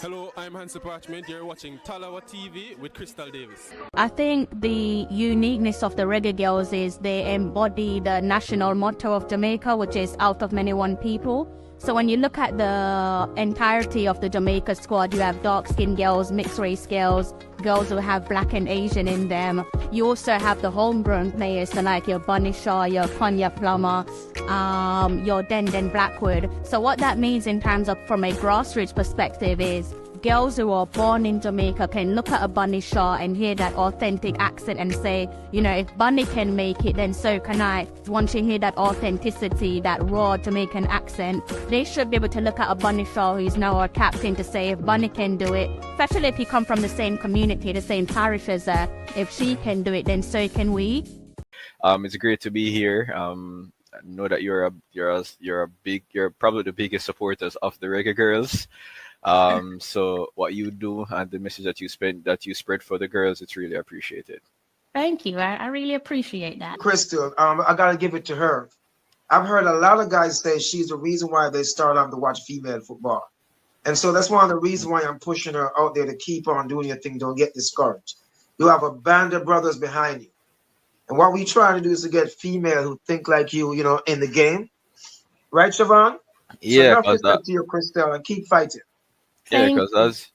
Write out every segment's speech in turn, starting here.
Hello, I'm Hansi Parchment. You're watching Talawa TV with Crystal Davis. I think the uniqueness of the Reggae Girlz is they embody the national motto of Jamaica, which is out of many one people. So when you look at the entirety of the Jamaica squad, you have dark-skinned girls, mixed-race girls, girls who have black and Asian in them. You also have the homegrown players, so like your Bunny Shaw, your Konya Plummer, your Den Blackwood. So what that means in terms of from a grassroots perspective is girls who are born in Jamaica can look at a Bunny Shaw and hear that authentic accent and say, you know, if Bunny can make it, then so can I. Once you hear that authenticity, that raw Jamaican accent, they should be able to look at a Bunny Shaw who's now a captain to say, if Bunny can do it, especially if you come from the same community, the same parish as her, if she can do it, then so can we. It's great to be here. I know that you're probably the biggest supporters of the Reggae Girlz. So what you do and the message that you spread for the girls, it's really appreciated. Thank you. I really appreciate that. Crystal, I gotta give it to her. I've heard a lot of guys say she's the reason why they start off to watch female football. And so that's one of the reasons why I'm pushing her out there to keep on doing your thing. Don't get discouraged. You have a band of brothers behind you. And what we try to do is to get female who think like you know, in the game. Right, Siobhan? Yeah, so enough respect to you, Crystal, and keep fighting. Yeah,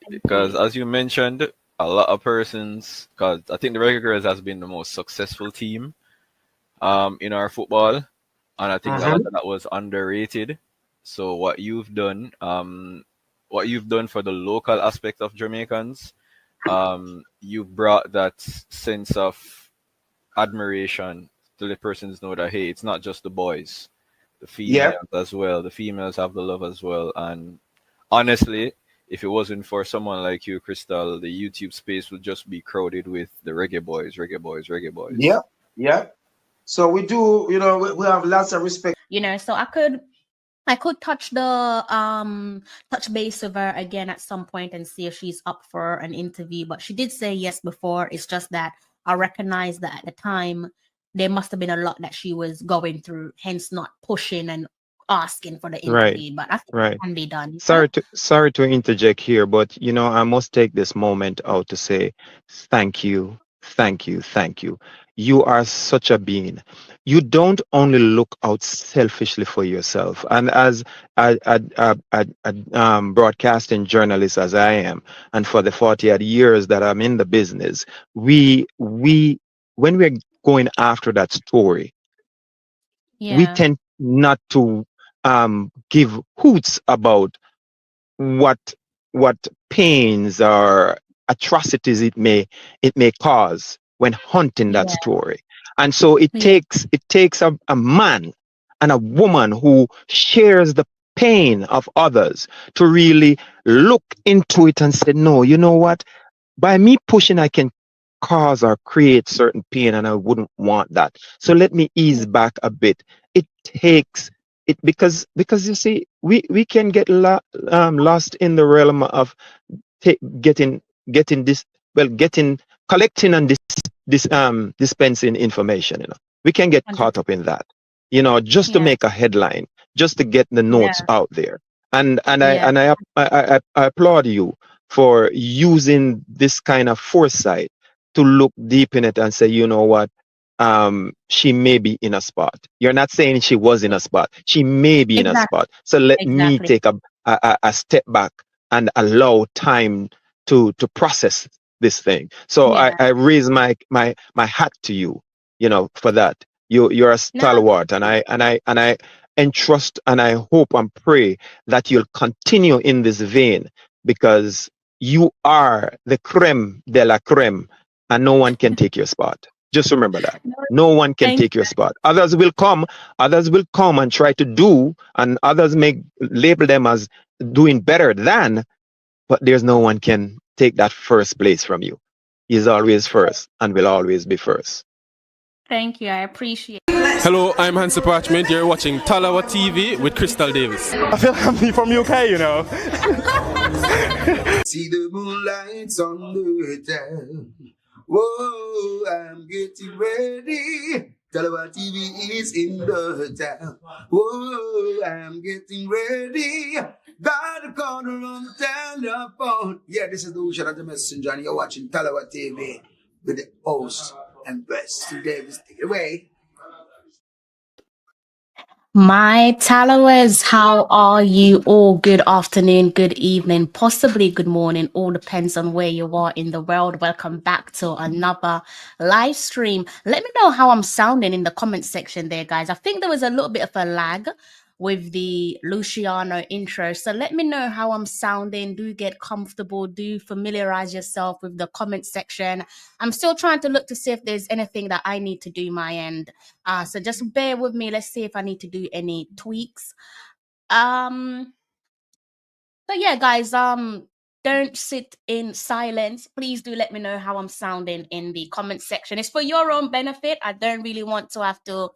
because as you mentioned, a lot of persons, because I think the Reggae Girlz has been the most successful team in our football, and I think that was underrated. So what you've done for the local aspect of Jamaicans, you've brought that sense of admiration to the persons know that, hey, it's not just the boys, the females as well. The females have the love as well. And honestly, if it wasn't for someone like you, Crystal, the YouTube space would just be crowded with the Reggae Boys. Yeah. So we do, you know, we have lots of respect. You know, so I could touch base with her again at some point and see if she's up for an interview. But she did say yes before. It's just that I recognize that at the time there must have been a lot that she was going through, hence not pushing and asking for the interview. But I think it can be done. Sorry to interject here, but you know, I must take this moment out to say thank you. You are such a being. You don't only look out selfishly for yourself. And as a broadcasting journalist as I am, and for the 40-odd years that I'm in the business, we when we're going after that story, we tend not to give hoots about what pains or atrocities it may cause when hunting that story. And so it takes a man and a woman who shares the pain of others to really look into it and say, no, you know what, by me pushing I can cause or create certain pain, and I wouldn't want that, so let me ease back a bit. It takes it because you see, we can get lost in the realm of collecting and dispensing information. You know, we can get caught up in that, you know, just to make a headline, just to get the notes out there. And I applaud you for using this kind of foresight to look deep in it and say, you know what, she may be in a spot. You're not saying she was in a spot. She may be in a spot. So let me take a step back and allow time to process this thing. So I raise my hat to you, you know, for that. You're a stalwart, and I entrust and I hope and pray that you'll continue in this vein, because you are the creme de la creme, and no one can take your spot. Just remember that. No one can take your spot. Others will come and try to do, and others may label them as doing better than, but there's no one can take that first place from you. He's always first and will always be first. Thank you. I appreciate it. Hello, I'm Hansi Parchment. You're watching Talawa TV with Crystal Davis. I feel happy from UK, you know. See the moonlights on the town. Whoa, I'm getting ready. Talawa TV is in the town. Whoa, I'm getting ready. Gotta gonna run telephone. Yeah, this is the Ocean of the Messenger, and you're watching Talawa TV with the host and best Davis. Take it away. My followers, how are you all? Good afternoon, good evening, possibly good morning. All depends on where you are in the world. Welcome back to another live stream. Let me know how I'm sounding in the comment section there, guys. I think there was a little bit of a lag with the Luciano intro. So let me know how I'm sounding. Do get comfortable. Do familiarize yourself with the comment section. I'm still trying to look to see if there's anything that I need to do my end. So just bear with me. Let's see if I need to do any tweaks. So yeah, guys, don't sit in silence. Please do let me know how I'm sounding in the comment section. It's for your own benefit. I don't really want to have to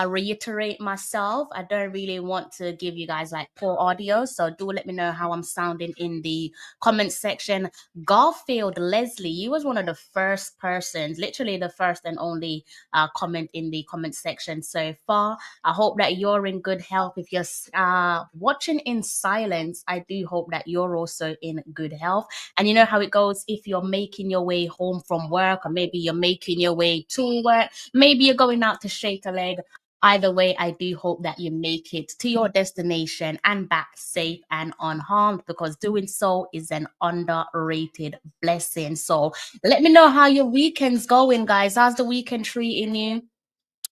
reiterate myself. I don't really want to give you guys like poor audio. So do let me know how I'm sounding in the comment section. Garfield Leslie, you was one of the first persons, literally the first and only comment in the comment section so far. I hope that you're in good health. If you're watching in silence, I do hope that you're also in good health. And you know how it goes if you're making your way home from work, or maybe you're making your way to work, maybe you're going out to shake a leg. Either way, I do hope that you make it to your destination and back safe and unharmed, because doing so is an underrated blessing. So let me know how your weekend's going, guys. How's the weekend treating you?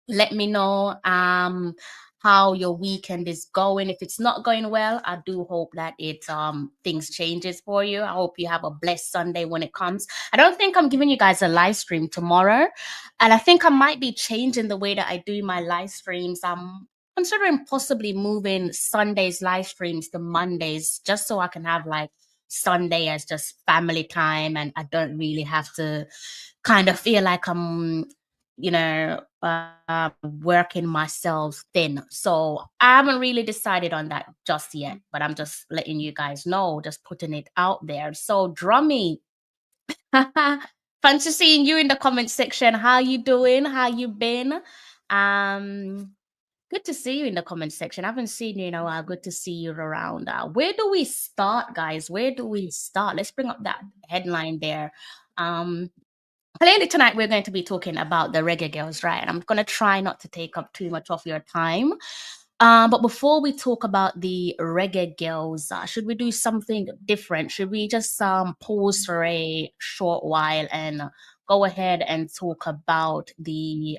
Let me know how your weekend is going. If it's not going well, I do hope that it things changes for you. I hope you have a blessed Sunday when it comes. I don't think I'm giving you guys a live stream tomorrow, and I think I might be changing the way that I do my live streams. I'm considering possibly moving Sunday's live streams to Mondays, just so I can have like Sunday as just family time, and I don't really have to kind of feel like I'm working myself thin. So I haven't really decided on that just yet, but I'm just letting you guys know, just putting it out there. So Drummy, fancy seeing you in the comment section. How you doing? How you been? Good to see you in the comment section. I haven't seen you in a while. Good to see you around. Where do we start, guys? Where do we start? Let's bring up that headline there. Clearly tonight we're going to be talking about the Reggae Girlz, right? And I'm going to try not to take up too much of your time. But before we talk about the Reggae Girlz, should we do something different? Should we just pause for a short while and go ahead and talk about the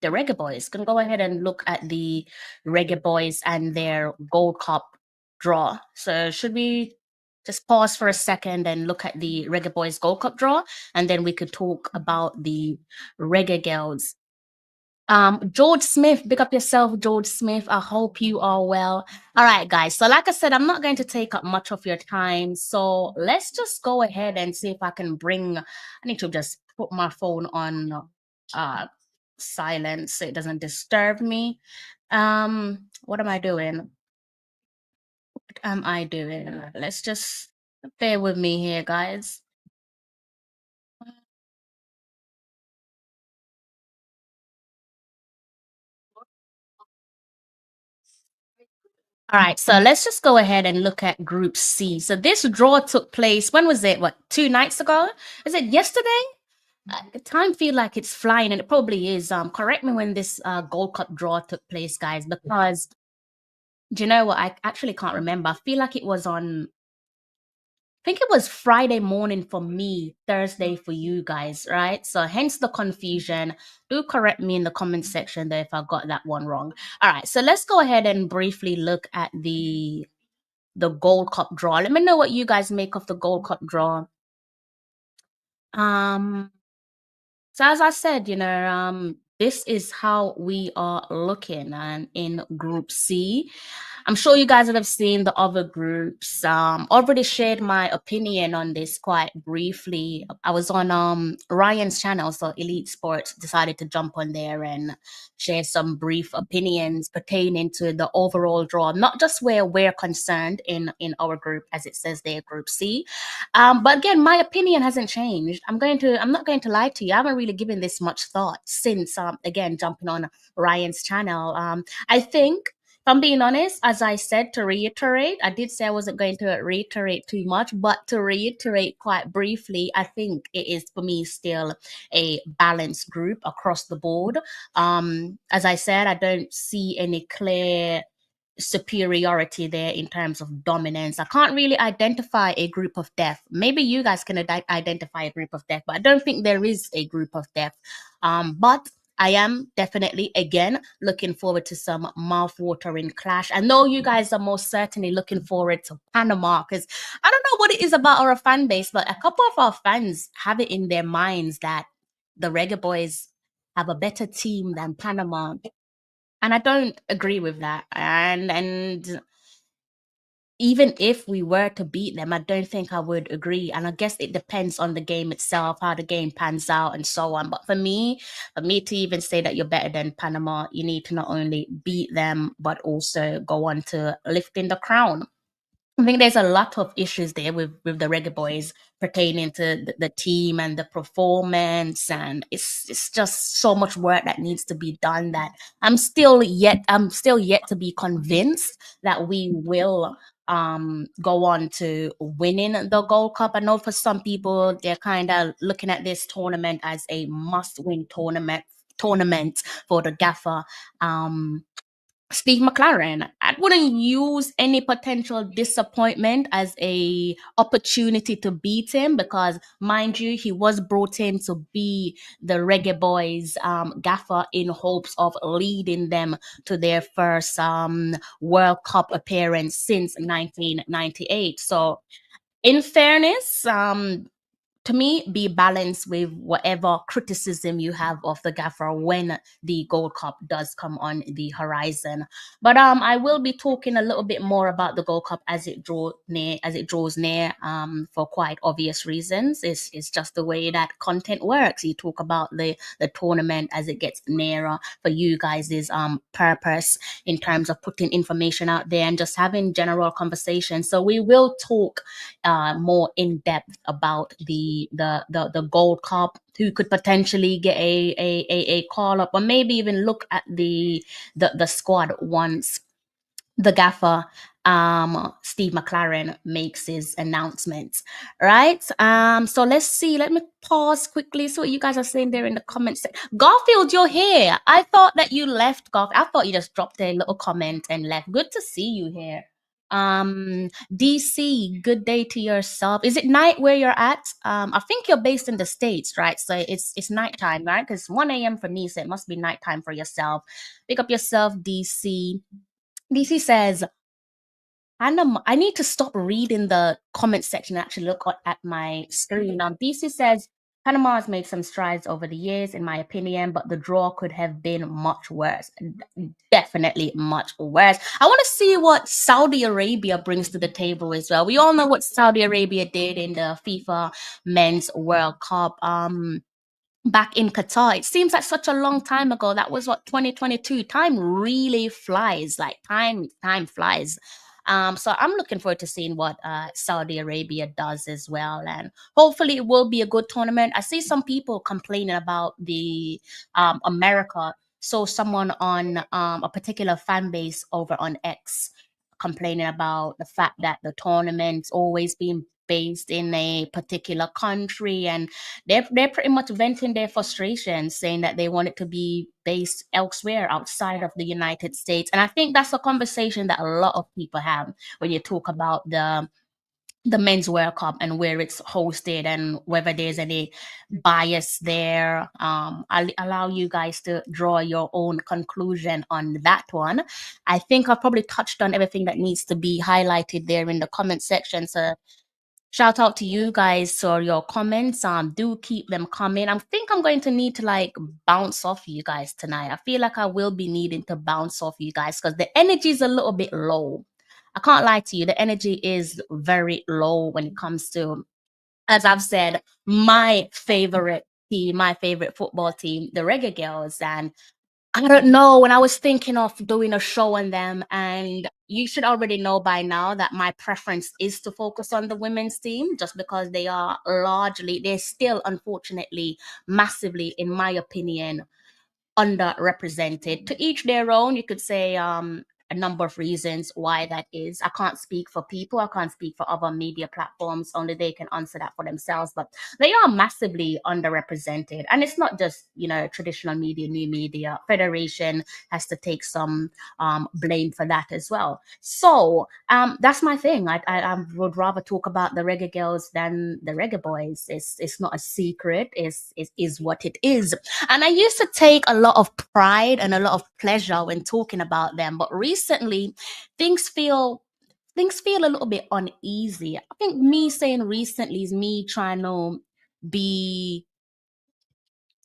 Reggae Boyz? Can go ahead and look at the Reggae Boyz and their Gold Cup draw. So should we just pause for a second and look at the Reggae Boyz Gold Cup draw, and then we could talk about the Reggae Girlz. George Smith, big up yourself, George Smith. I hope you are well. All right, guys. So like I said, I'm not going to take up much of your time. So let's just go ahead and see if I can I need to just put my phone on silent so it doesn't disturb me. What am I doing? Am I doing? Let's just bear with me here, guys. All right, so let's just go ahead and look at Group C. So this draw took place, when was it? What, 2 nights ago? Is it yesterday? The time feel like it's flying, and it probably is. Correct me when this Gold Cup draw took place, guys, because do you know what? I actually can't remember. I feel like it was on, I think it was Friday morning for me, Thursday for you guys, right? So hence the confusion. Do correct me in the comment section though if I got that one wrong. All right, so let's go ahead and briefly look at the Gold Cup draw. Let me know what you guys make of the Gold Cup draw. So as I said, this is how we are looking, and in Group C. I'm sure you guys would have seen the other groups. Already shared my opinion on this quite briefly. I was on Ryan's channel, so Elite Sports decided to jump on there and share some brief opinions pertaining to the overall draw, not just where we're concerned in our group, as it says there, Group C. But again, my opinion hasn't changed. I'm not going to lie to you. I haven't really given this much thought since again jumping on Ryan's channel. I think, I'm being honest, as I said, to reiterate, I did say I wasn't going to reiterate too much, but to reiterate quite briefly, I think it is for me still a balanced group across the board. As I said, I don't see any clear superiority there in terms of dominance. I can't really identify a group of death. Maybe you guys can identify a group of death, but I don't think there is a group of death. But I am definitely, again, looking forward to some mouth-watering clash. I know you guys are most certainly looking forward to Panama, because I don't know what it is about our fan base, but a couple of our fans have it in their minds that the Reggae Boys have a better team than Panama. And I don't agree with that. And even if we were to beat them, I don't think I would agree. And I guess it depends on the game itself, how the game pans out and so on. But for me to even say that you're better than Panama, you need to not only beat them, but also go on to lifting the crown. I think there's a lot of issues there with the Reggae Boys pertaining to the team and the performance, and it's just so much work that needs to be done that I'm still yet to be convinced that we will go on to winning the Gold Cup. I know for some people they're kind of looking at this tournament as a must-win tournament for the gaffer. Steve McLaren. I wouldn't use any potential disappointment as a opportunity to beat him, because, mind you, he was brought in to be the Reggae Boys gaffer in hopes of leading them to their first World Cup appearance since 1998. So, in fairness, to me, be balanced with whatever criticism you have of the gaffer when the Gold Cup does come on the horizon. But I will be talking a little bit more about the Gold Cup as it draws near. For quite obvious reasons. It's just the way that content works. You talk about the tournament as it gets nearer for you guys' purpose in terms of putting information out there and just having general conversations. So we will talk more in depth about the Gold Cup, who could potentially get a call up, or maybe even look at the squad once the gaffer Steve McLaren makes his announcements, right? So let's see. Let me pause quickly. So what you guys are saying there in the comments. Garfield, you're here. I thought that you left, Garfield. I thought you just dropped a little comment and left. Good to see you here. DC, good day to yourself. Is it night where you're at? I think you're based in the States, right? So it's nighttime, right? Because 1 a.m. for me, so it must be nighttime for yourself. Pick up yourself, DC. DC says, I need to stop reading the comment section and actually look at my screen. DC says, Panama has made some strides over the years, in my opinion, but the draw could have been much worse. Definitely much worse. I want to see what Saudi Arabia brings to the table as well. We all know what Saudi Arabia did in the FIFA Men's World Cup. Back in Qatar. It seems like such a long time ago. That was what, 2022. Time really flies. Like time flies. So I'm looking forward to seeing what Saudi Arabia does as well, and hopefully it will be a good tournament. I see some people complaining about the America. So someone on a particular fan base over on X complaining about the fact that the tournament's always been based in a particular country, and they're pretty much venting their frustrations, saying that they want it to be based elsewhere outside of the United States. And I think that's a conversation that a lot of people have when you talk about the Men's World Cup and where it's hosted and whether there's any bias there. I'll allow you guys to draw your own conclusion on that one. I think I've probably touched on everything that needs to be highlighted there in the comment section. So shout out to you guys for your comments. Do keep them coming. I think I'm going to need to like bounce off you guys tonight. I feel like I will be needing to bounce off you guys because the energy is a little bit low. I can't lie to you. The energy is very low when it comes to, as I've said, my favorite team, my favorite football team, the Reggae Girlz. And I don't know, when I was thinking of doing a show on them, and you should already know by now that my preference is to focus on the women's team just because they're still, unfortunately, massively, in my opinion, underrepresented. To each their own. You could say a number of reasons why that is. I can't speak for people. I can't speak for other media platforms. Only they can answer that for themselves. But they are massively underrepresented. And it's not just, traditional media, new media. Federation has to take some blame for that as well. So that's my thing. I would rather talk about the Reggae Girlz than the Reggae Boyz. It's not a secret. It is what it is. And I used to take a lot of pride and a lot of pleasure when talking about them, but recently things feel a little bit uneasy. I think me saying recently is me trying to be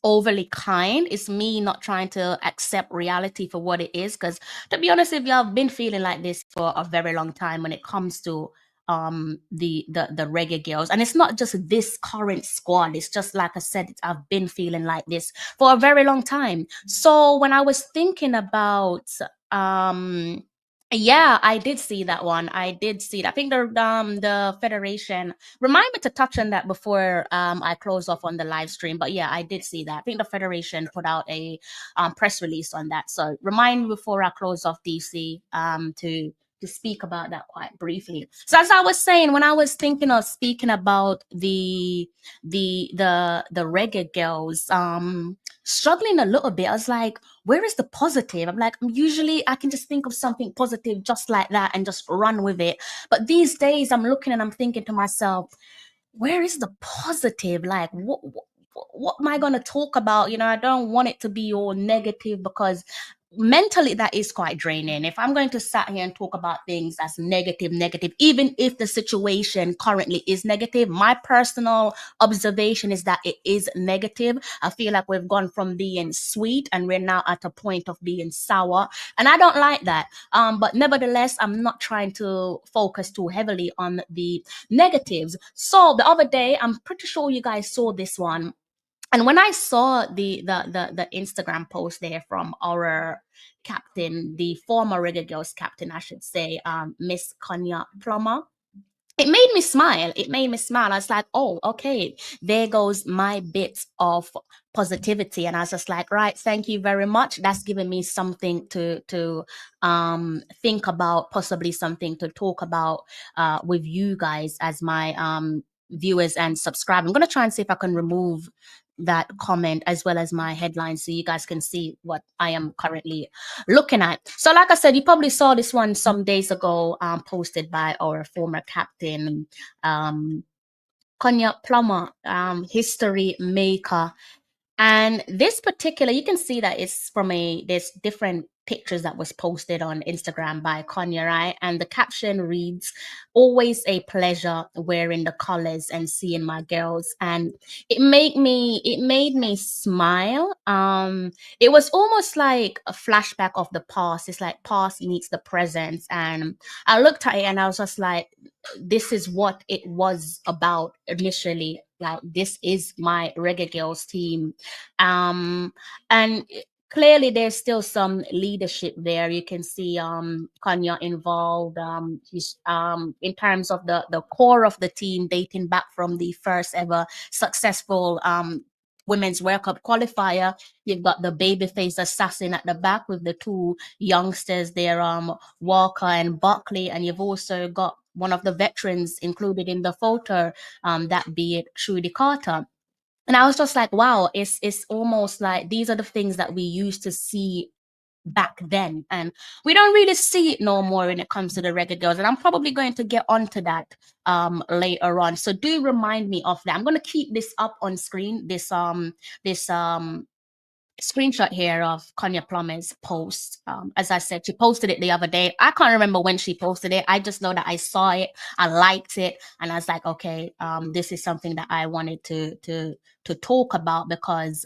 overly kind. It's me not trying to accept reality for what it is, because to be honest with you, I've been feeling like this for a very long time when it comes to the Reggae Girlz. And it's not just this current squad, it's just like I said, I've been feeling like this for a very long time. So when I was thinking about yeah, I did see that one. I did see it. I think the Federation, remind me to touch on that before I close off on the live stream. But yeah, I did see that. I think the Federation put out a press release on that. So remind me before I close off, DC, to speak about that quite briefly. So as I was saying, when I was thinking of speaking about the Reggae Girlz, struggling a little bit, I was like, where is the positive? I'm like, usually I can just think of something positive just like that and just run with it. But these days I'm looking and I'm thinking to myself, where is the positive? Like, what am I going to talk about? I don't want it to be all negative, because mentally that is quite draining. If I'm going to sit here and talk about things as negative, even if the situation currently is negative, my personal observation is that it is negative. I feel like we've gone from being sweet and we're now at a point of being sour, and I don't like that. But nevertheless, I'm not trying to focus too heavily on the negatives. So the other day, I'm pretty sure you guys saw this one. And when I saw the Instagram post there from our captain, the former Reggae Girlz captain, I should say, Miss Konya Plummer, it made me smile. I was like, oh, okay, there goes my bit of positivity. And I was just like, right, thank you very much. That's given me something to think about, possibly something to talk about with you guys as my viewers and subscribe. I'm going to try and see if I can remove that comment as well as my headline so you guys can see what I am currently looking at. So like I said, you probably saw this one some days ago, posted by our former captain, Konya Plummer, history maker. And this particular, you can see that it's from there's different pictures that was posted on Instagram by Konya, right? And the caption reads, always a pleasure wearing the colors and seeing my girls. And it made me smile. It was almost like a flashback of the past. It's like past meets the present. And I looked at it and I was just like, this is what it was about initially. Like, this is my Reggae Girlz team. And clearly there's still some leadership there. You can see Konya involved. He's in terms of the core of the team, dating back from the first ever successful Women's World Cup qualifier. You've got the babyface assassin at the back with the two youngsters there, Walker and Buckley, and you've also got one of the veterans included in the photo, that be it Trudy Carter. And I was just like, wow, it's almost like these are the things that we used to see back then, and we don't really see it no more when it comes to the Reggae Girlz. And I'm probably going to get onto that later on, so do remind me of that. I'm going to keep this up on screen, this screenshot here of Konya Plummer's post. As I said, she posted it the other day. I can't remember when she posted it. I just know that I saw it, I liked it, and I was like, okay, this is something that I wanted to talk about, because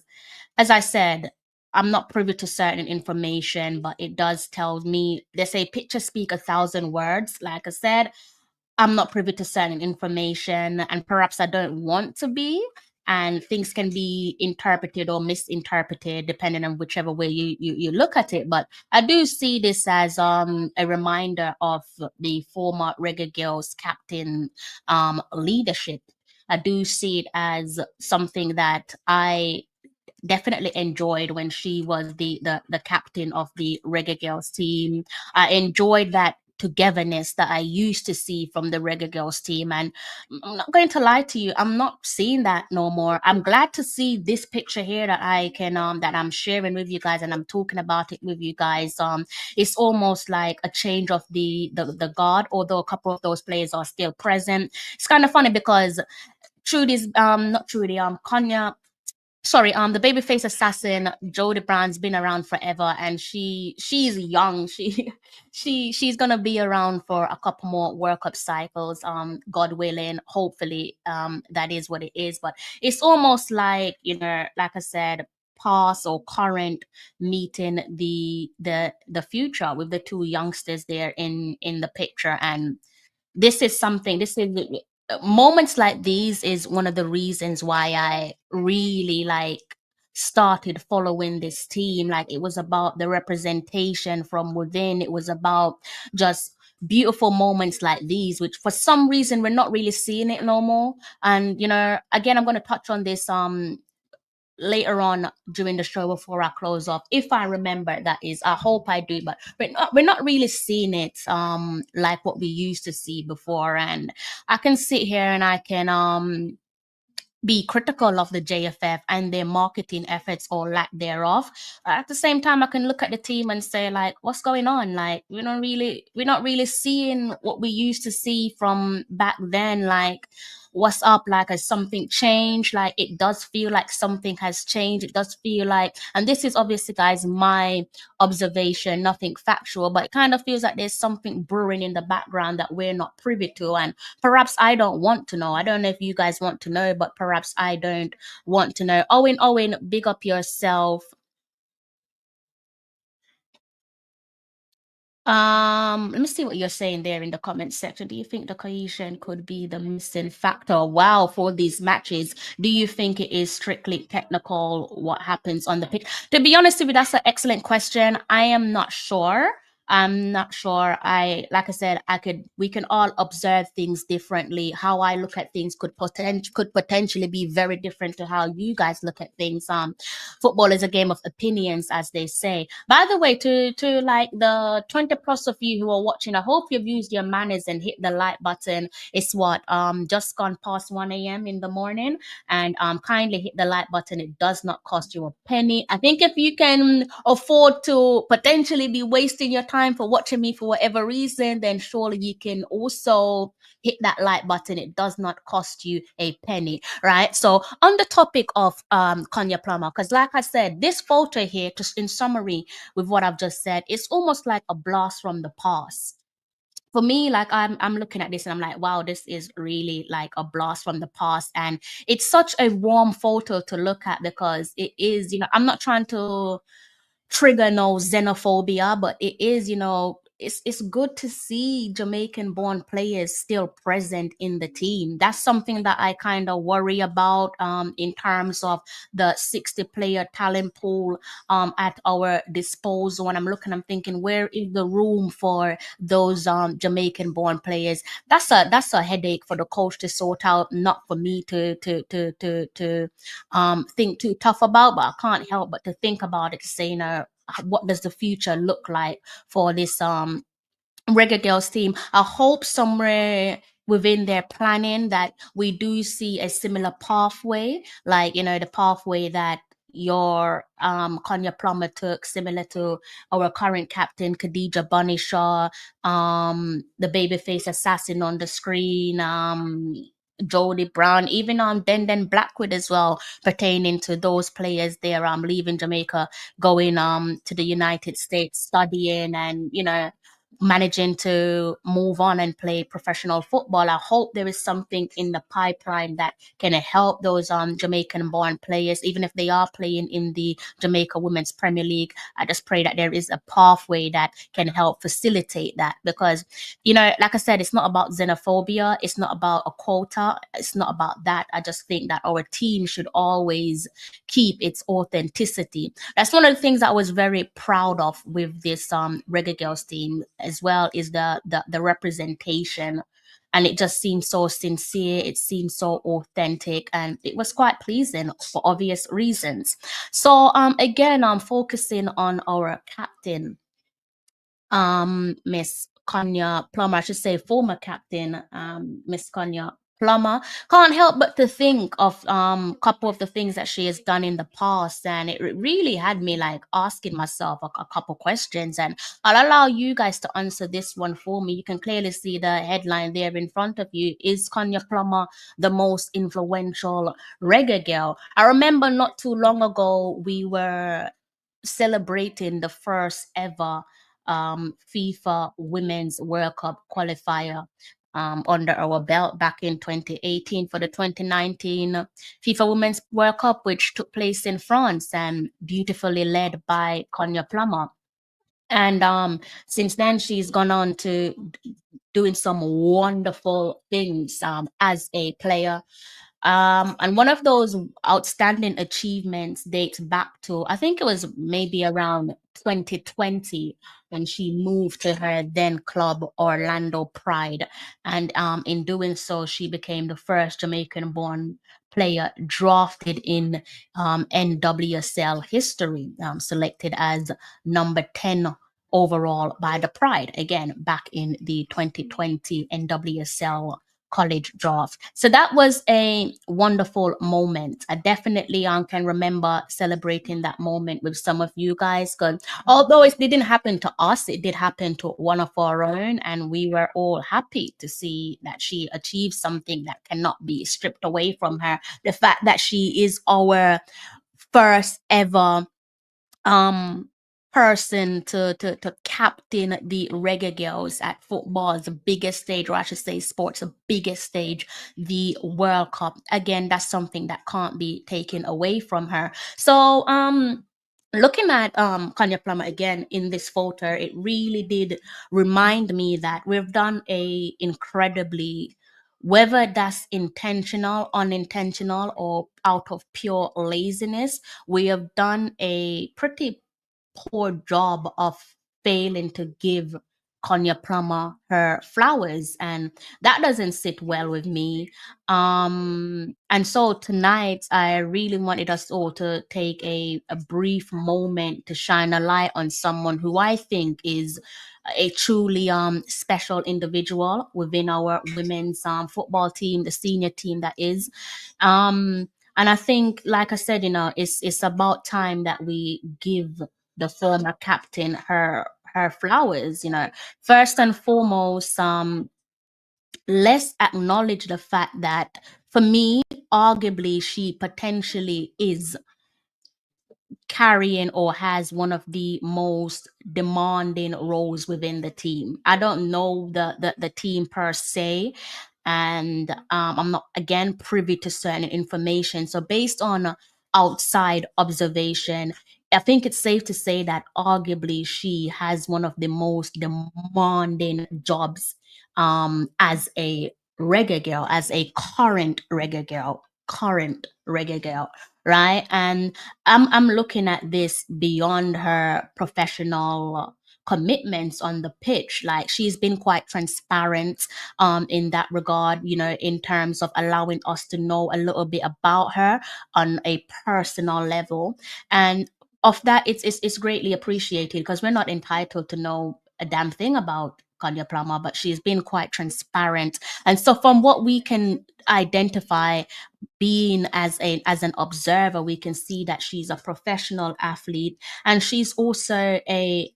as I said, I'm not privy to certain information, but it does tell me, they say pictures speak 1,000 words. Like I said, I'm not privy to certain information, and perhaps I don't want to be, and things can be interpreted or misinterpreted depending on whichever way you look at it. But I do see this as a reminder of the former Reggae Girlz captain leadership. I do see it as something that I definitely enjoyed when she was the captain of the Reggae Girlz team. I enjoyed that togetherness that I used to see from the Reggae Girlz team. And I'm not going to lie to you, I'm not seeing that no more. I'm glad to see this picture here that I can that I'm sharing with you guys and I'm talking about it with you guys. It's almost like a change of the guard, although a couple of those players are still present. It's kind of funny because Trudy's not Trudy, Konya, sorry, the babyface assassin Jodie Brown's been around forever, and she's young. She's gonna be around for a couple more World Cup cycles, God willing. Hopefully, that is what it is. But it's almost like, you know, like I said, past or current meeting the future with the two youngsters there in the picture. And this is something, this is moments like these is one of the reasons why I really like started following this team. Like, it was about the representation from within. It was about just beautiful moments like these, which for some reason we're not really seeing it no more. And, you know, again, I'm going to touch on this later on during the show before I close off, if I remember, that is. I hope I do, but we're not really seeing it like what we used to see before. And I can sit here and I can be critical of the JFF and their marketing efforts or lack thereof. At the same time, I can look at the team and say, like, what's going on? Like, we're not really seeing what we used to see from back then. Like, what's up? Like, has something changed? Like, it does feel like something has changed. It does feel like, and this is obviously, guys, my observation, nothing factual, but it kind of feels like there's something brewing in the background that we're not privy to. And perhaps I don't want to know. I don't know if you guys want to know, but perhaps I don't want to know. Owen, big up yourself. Let me see what you're saying there in the comment section. Do you think the cohesion could be the missing factor? Wow, for these matches, do you think it is strictly technical what happens on the pitch? To be honest with you, that's an excellent question. I am not sure. I'm not sure. Like I said, we can all observe things differently. How I look at things could potentially be very different to how you guys look at things. Football is a game of opinions, as they say. By the way, to like the 20 plus of you who are watching, I hope you've used your manners and hit the like button. It's what just gone past 1 a.m. in the morning, and kindly hit the like button. It does not cost you a penny. I think if you can afford to potentially be wasting your time for watching me for whatever reason, then surely you can also hit that like button. It does not cost you a penny, right? So on the topic of Konya Plummer, because like I said, this photo here, just in summary with what I've just said, it's almost like a blast from the past. For me, like I'm looking at this and I'm like, wow, this is really like a blast from the past. And it's such a warm photo to look at, because it is, you know, I'm not trying to trigger no xenophobia, but it is, you know, it's good to see Jamaican born players still present in the team. That's something that I kind of worry about in terms of the 60 player talent pool at our disposal. When I'm looking, I'm thinking, where is the room for those Jamaican born players? That's a headache for the coach to sort out, not for me to think too tough about, but I can't help but to think about it, to say, you know, what does the future look like for this Reggae Girlz team? I hope somewhere within their planning that we do see a similar pathway, like, you know, the pathway that your Konya Plummer took, similar to our current captain Khadija Bunishaw, the babyface assassin on the screen, Jodie Brown, even on Den Blackwood as well, pertaining to those players there leaving Jamaica, going to the United States, studying, and, you know, managing to move on and play professional football. I hope there is something in the pipeline that can help those Jamaican born players, even if they are playing in the Jamaica Women's Premier League. I just pray that there is a pathway that can help facilitate that, because, you know, like I said, it's not about xenophobia, it's not about a quota, it's not about that. I just think that our team should always keep its authenticity. That's one of the things I was very proud of with this Reggae Girlz team as well, is the representation. and it just seemed so sincere. It seemed so authentic, and it was quite pleasing for obvious reasons. So again, I'm focusing on our captain, Miss Konya Plummer, I should say former captain, Miss Konya Plummer. Can't help but to think of couple of the things that she has done in the past, and it really had me like asking myself a couple questions, and I'll allow you guys to answer this one for me. You can clearly see the headline there in front of you. Is Konya Plummer the most influential reggae girl? I remember not too long ago we were celebrating the first ever FIFA Women's World Cup qualifier under our belt back in 2018 for the 2019 FIFA Women's World Cup, which took place in France and beautifully led by Konya Plummer. And since then, she's gone on to doing some wonderful things as a player. And one of those outstanding achievements dates back to, I think it was maybe around 2020 when she moved to her then club, Orlando Pride. And in doing so, she became the first Jamaican born player drafted in NWSL history, selected as number 10 overall by the Pride, again, back in the 2020 NWSL college draft. So that was a wonderful moment. I definitely can remember celebrating that moment with some of you guys, because although it didn't happen to us, it did happen to one of our own, and we were all happy to see that she achieved something that cannot be stripped away from her. The fact that she is our first ever person to captain the Reggae Girlz at football's biggest stage, or I should say sports' biggest stage, the World Cup. Again, that's something that can't be taken away from her. So looking at Konya Plummer again in this photo, it really did remind me that we've done a incredibly, whether that's intentional, unintentional, or out of pure laziness, we have done a pretty poor job of failing to give Konya Plummer her flowers, and that doesn't sit well with me. And so tonight I really wanted us all to take a brief moment to shine a light on someone who I think is a truly special individual within our women's football team, the senior team that is. And I think, like I said, it's about time that we give the former captain her flowers. First and foremost, let's acknowledge the fact that for me, arguably, she potentially is carrying or has one of the most demanding roles within the team. I don't know the team per se, and I'm not again privy to certain information. So based on outside observation, I think it's safe to say that arguably she has one of the most demanding jobs as a reggae girl, as a current reggae girl, right? And I'm looking at this beyond her professional commitments on the pitch. Like, she's been quite transparent in that regard, in terms of allowing us to know a little bit about her on a personal level. And of that, it's greatly appreciated, because we're not entitled to know a damn thing about Konya Plummer, but she's been quite transparent. And so from what we can identify, being as an observer, we can see that she's a professional athlete, and she's also a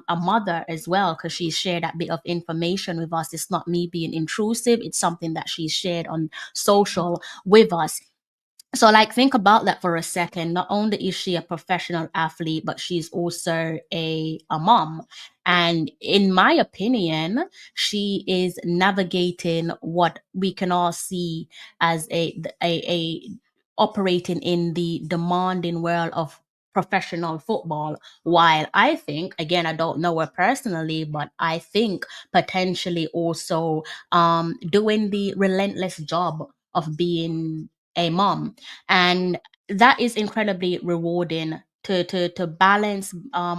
mother as well, because she shared that bit of information with us. It's not me being intrusive, it's something that she's shared on social with us. So, like, think about that for a second. Not only is she a professional athlete, but she's also a mom. And in my opinion, she is navigating what we can all see as a operating in the demanding world of professional football. While I think, again, I don't know her personally, but I think potentially also doing the relentless job of being a mom. And that is incredibly rewarding to balance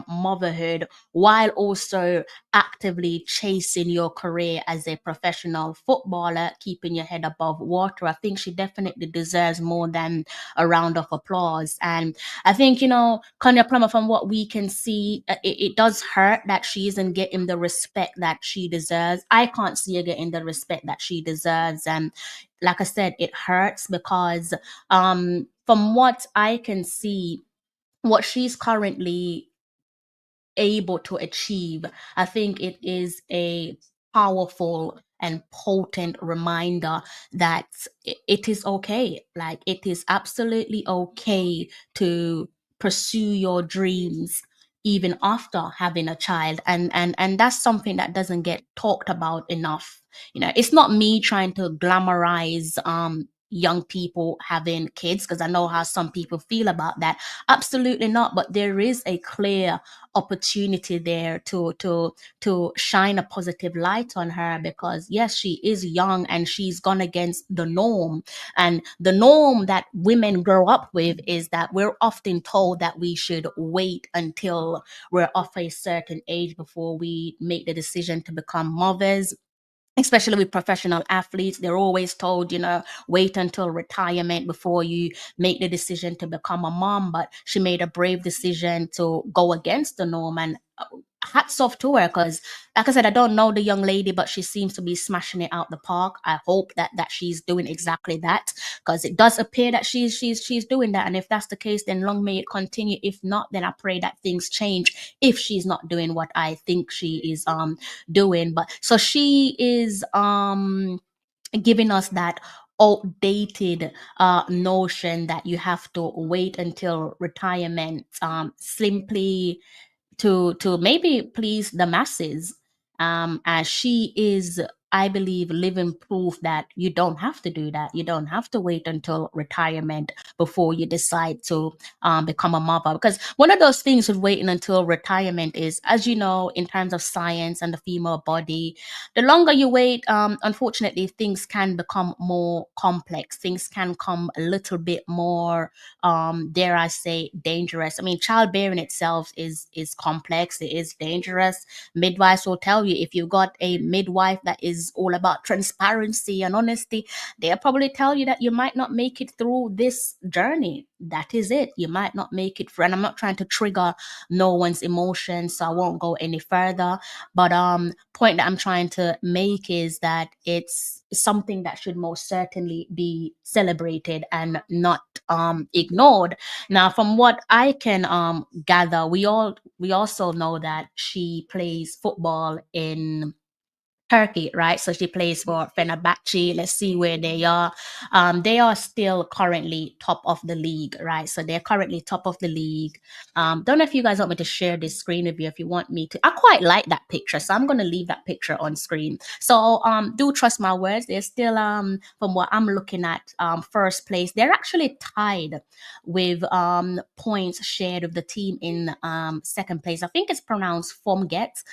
motherhood while also actively chasing your career as a professional footballer, keeping your head above water. I think she definitely deserves more than a round of applause. And I think, Konya Plummer, from what we can see, it does hurt that she isn't getting the respect that she deserves. I can't see her getting the respect that she deserves. And like I said, it hurts because from what I can see, what she's currently able to achieve, I think it is a powerful and potent reminder that it is okay. Like, it is absolutely okay to pursue your dreams even after having a child, and that's something that doesn't get talked about enough. It's not me trying to glamorize young people having kids, because I know how some people feel about that. Absolutely not. But there is a clear opportunity there to shine a positive light on her, because yes, she is young and she's gone against the norm. And the norm that women grow up with is that we're often told that we should wait until we're of a certain age before we make the decision to become mothers. Especially with professional athletes, they're always told, wait until retirement before you make the decision to become a mom. But she made a brave decision to go against the norm, and hats off to her, because like I said, I don't know the young lady, but she seems to be smashing it out the park. I hope that she's doing exactly that, because it does appear that she's doing that. And if that's the case, then long may it continue. If not, then I pray that things change if she's not doing what I think she is doing. But so she is giving us that outdated notion that you have to wait until retirement simply to maybe please the masses, as she is, I believe, living proof that you don't have to do that. You don't have to wait until retirement before you decide to become a mother. Because one of those things with waiting until retirement is, as you know, in terms of science and the female body, the longer you wait, unfortunately, things can become more complex. Things can come a little bit more, dare I say, dangerous. I mean, childbearing itself is complex. It is dangerous. Midwives will tell you, if you've got a midwife that is all about transparency and honesty, they'll probably tell you that you might not make it through this journey. That is it. You might not make it through. And I'm not trying to trigger no one's emotions, so I won't go any further. But point that I'm trying to make is that it's something that should most certainly be celebrated and not ignored. Now, from what I can gather, we also know that she plays football in Turkey, right? So she plays for Fenerbahce. Let's see where they are. They are still currently top of the league, right? So they're currently top of the league. Don't know if you guys want me to share this screen with you. If you want me to, I quite like that picture, so I'm gonna leave that picture on screen. So do trust my words. They're still from what I'm looking at, first place. They're actually tied with points shared with the team in second place. I think it's pronounced Formget.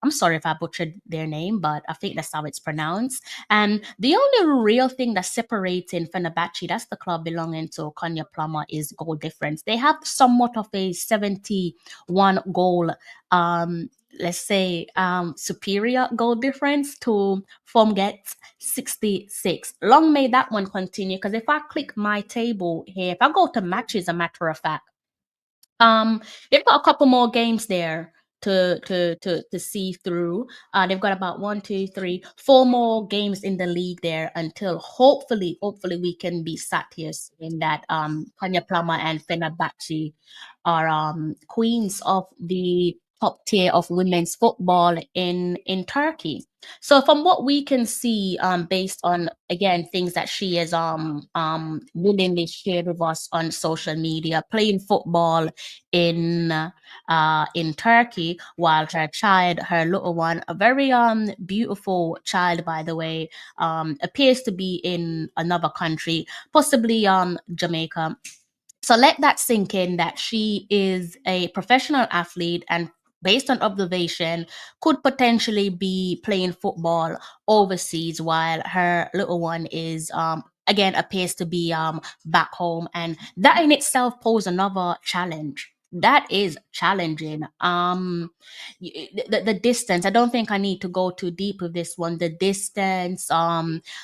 I'm sorry if I butchered their name, but I think that's how it's pronounced. And the only real thing that's separating Fenerbahce, that's the club belonging to Konya Plummer, is goal difference. They have somewhat of a 71 goal, let's say, superior goal difference to Formget's 66. Long may that one continue, because if I click my table here, if I go to matches, a matter of fact, they've got a couple more games there to see through. They've got about 1, 2, 3, 4 more games in the league there until hopefully we can be sat here saying that Konya Plummer and Fenerbahce are queens of the top tier of women's football in Turkey. So from what we can see, based on, again, things that she has willingly shared with us on social media, playing football in Turkey, while her child, her little one, a very beautiful child, by the way, appears to be in another country, possibly Jamaica. So let that sink in, that she is a professional athlete, and based on observation, could potentially be playing football overseas, while her little one is again appears to be back home. And that in itself poses another challenge. that is challenging. The distance, I don't think I need to go too deep with this one. The distance,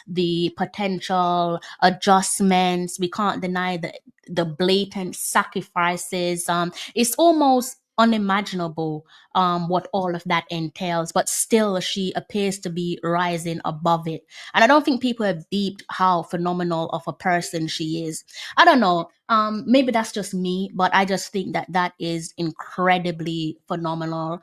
the potential adjustments, we can't deny the blatant sacrifices. It's almost unimaginable what all of that entails, but still she appears to be rising above it. And I don't think people have deeped how phenomenal of a person she is. I don't know. Maybe that's just me, but I just think that that is incredibly phenomenal.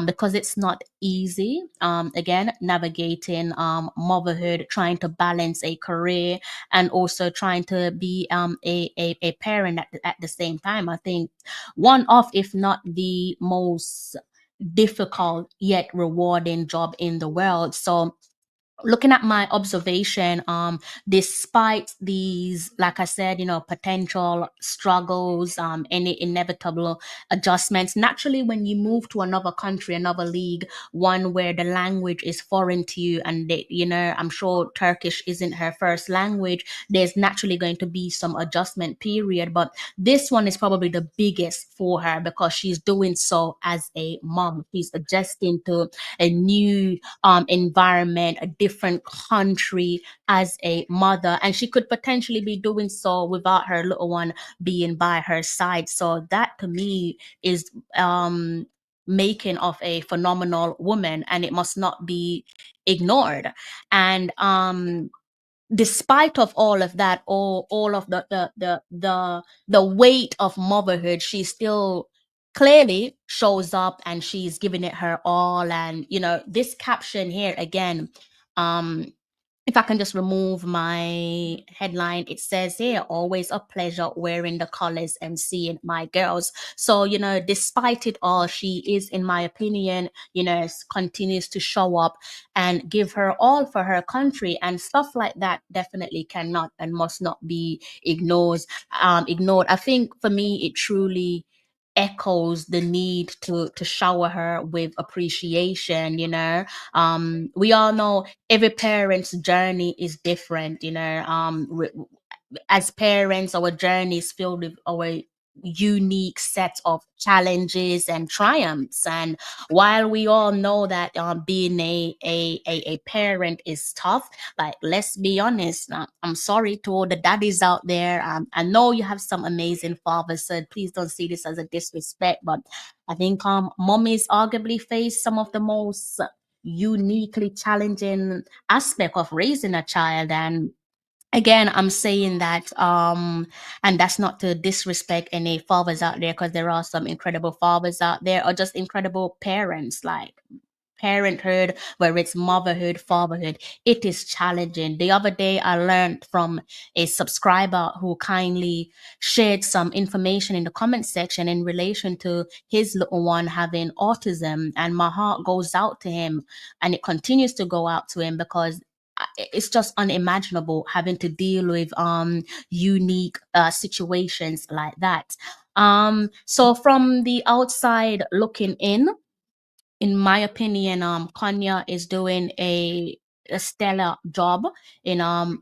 Because it's not easy. Again, navigating motherhood, trying to balance a career, and also trying to be a parent at the same time. I think one of, if not the most difficult yet rewarding job in the world. So looking at my observation, despite these, like I said, potential struggles, any inevitable adjustments, naturally when you move to another country, another league, one where the language is foreign to you, and I'm sure Turkish isn't her first language, there's naturally going to be some adjustment period. But this one is probably the biggest for her because she's doing so as a mom. She's adjusting to a new environment, a different country as a mother, and she could potentially be doing so without her little one being by her side. So that to me is making of a phenomenal woman, and it must not be ignored. And despite of all of that, all of the weight of motherhood, she still clearly shows up and she's giving it her all. And this caption here again, um if I can just remove my headline, it says here, always a pleasure wearing the colors and seeing my girls. So, despite it all, she is, in my opinion, continues to show up and give her all for her country, and stuff like that definitely cannot and must not be ignored. I think for me, it truly echoes the need to shower her with appreciation. We all know every parent's journey is different. As parents, our journey is filled with our unique set of challenges and triumphs. And while we all know that being a parent is tough, like, let's be honest, I'm sorry to all the daddies out there. I know you have some amazing fathers, so please don't see this as a disrespect, but I think mommies arguably face some of the most uniquely challenging aspect of raising a child. And again, I'm saying that and that's not to disrespect any fathers out there, because there are some incredible fathers out there, or just incredible parents. Like, parenthood, whether it's motherhood, fatherhood, it is challenging. The other day I learned from a subscriber who kindly shared some information in the comment section in relation to his little one having autism, and my heart goes out to him, and it continues to go out to him, because it's just unimaginable having to deal with unique situations like that. So from the outside looking in my opinion, Konya is doing a stellar job in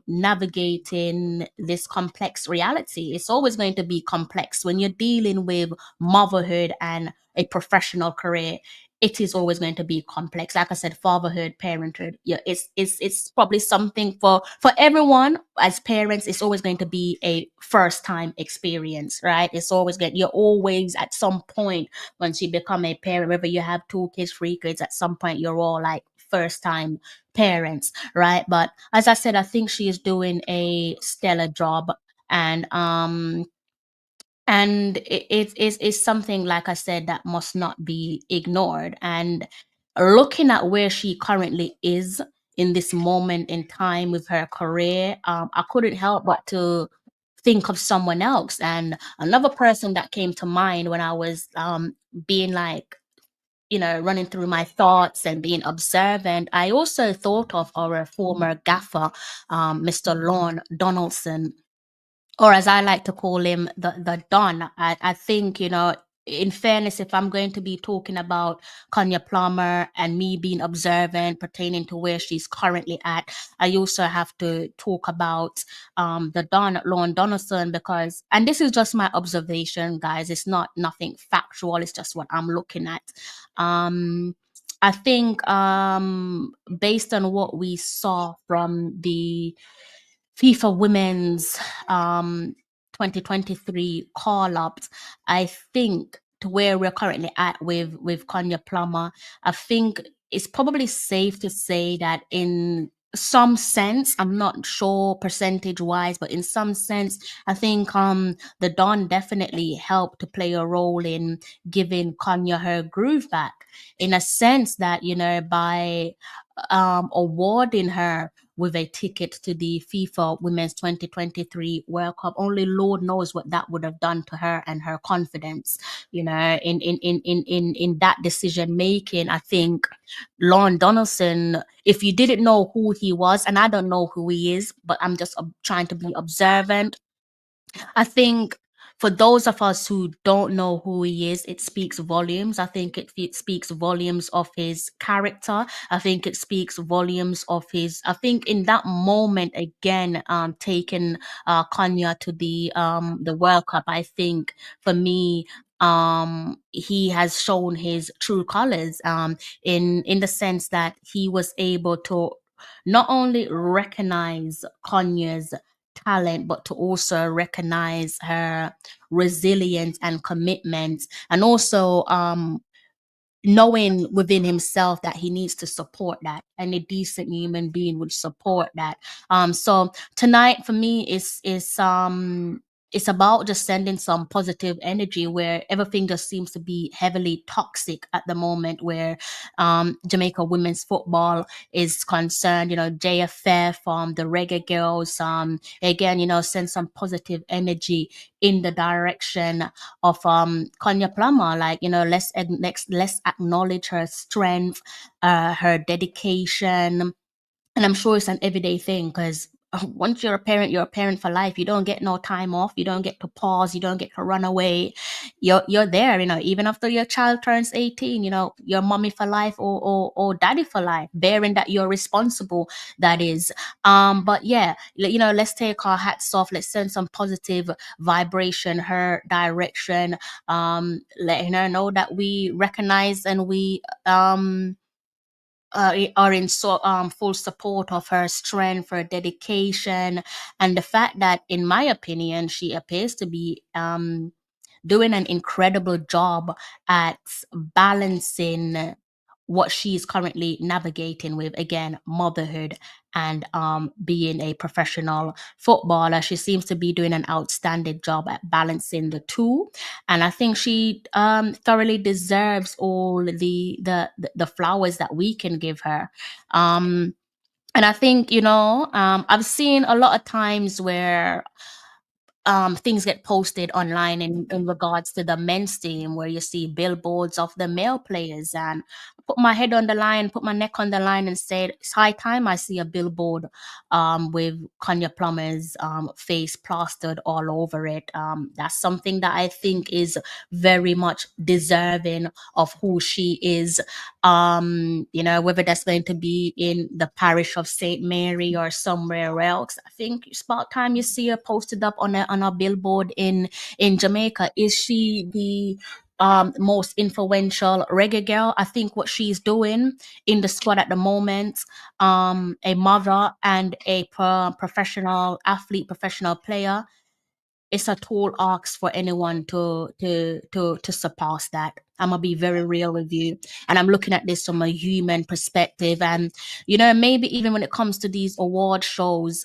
navigating this complex reality. It's always going to be complex when you're dealing with motherhood and a professional career. It is always going to be complex. Like I said, fatherhood, parenthood. Yeah, it's probably something for everyone. As parents, it's always going to be a first time experience, right? You're always at some point, once you become a parent, whether you have 2 kids, 3 kids, at some point you're all like first time parents, right? But as I said, I think she is doing a stellar job. And it's something, like I said, that must not be ignored. And looking at where she currently is in this moment in time with her career, I couldn't help but to think of someone else. And another person that came to mind when I was being like, running through my thoughts and being observant, I also thought of our former gaffer, Mr. Lorne Donaldson, or as I like to call him, the Don. I think, in fairness, if I'm going to be talking about Konya Plummer and me being observant pertaining to where she's currently at, I also have to talk about Lorne Donaldson, because, and this is just my observation, guys, it's not nothing factual, it's just what I'm looking at. I think based on what we saw from the FIFA Women's 2023 call-ups, I think to where we're currently at with Konya Plummer, I think it's probably safe to say that in some sense, I'm not sure percentage-wise, but in some sense, I think the Don definitely helped to play a role in giving Konya her groove back, in a sense that, you know, by awarding her with a ticket to the FIFA Women's 2023 World Cup. Only Lord knows what that would have done to her and her confidence, you know, in that decision making. I think Lorne Donaldson, if you didn't know who he was, and I don't know who he is, but I'm just trying to be observant, I think for those of us who don't know who he is, it speaks volumes. I think it speaks volumes of his character. I think it speaks volumes of his, I think in that moment, again, taking Konya to the World Cup, I think for me, he has shown his true colors, in the sense that he was able to not only recognize Konya's talent, but to also recognize her resilience and commitment, and also knowing within himself that he needs to support that, and a decent human being would support that. So tonight for me is it's about just sending some positive energy where everything just seems to be heavily toxic at the moment, where Jamaica women's football is concerned. You know, JFF, the Reggae Girlz, again, you know, send some positive energy in the direction of Konya Plummer. Like, you know, let's acknowledge her strength, her dedication. And I'm sure it's an everyday thing, because once you're a parent for life. You don't get no time off. You don't get to pause. You don't get to run away. You're there, you know, even after your child turns 18, you know, you're mommy for life, or daddy for life, bearing that you're responsible, that is. But yeah, you know, let's take our hats off. Let's send some positive vibration her direction. Letting her know that we recognize and we are in full support of her strength, her dedication, and the fact that, in my opinion, she appears to be doing an incredible job at balancing what she's currently navigating with, again, motherhood and being a professional footballer. She seems to be doing an outstanding job at balancing the two, and I think she thoroughly deserves all the flowers that we can give her. And I think, you know, I've seen a lot of times where things get posted online in regards to the men's team, where you see billboards of the male players, and put my head on the line, put my neck on the line, and said it's high time I see a billboard with Konya Plummer's face plastered all over it. That's something that I think is very much deserving of who she is. You know, whether that's going to be in the parish of St. Mary or somewhere else, I think it's about time you see her posted up on a billboard in Jamaica. Is she the most influential reggae girl? I think what she's doing in the squad at the moment, a mother and a professional athlete, professional player, it's a tall ask for anyone to surpass that. I'm gonna be very real with you, and I'm looking at this from a human perspective. And you know, maybe even when it comes to these award shows,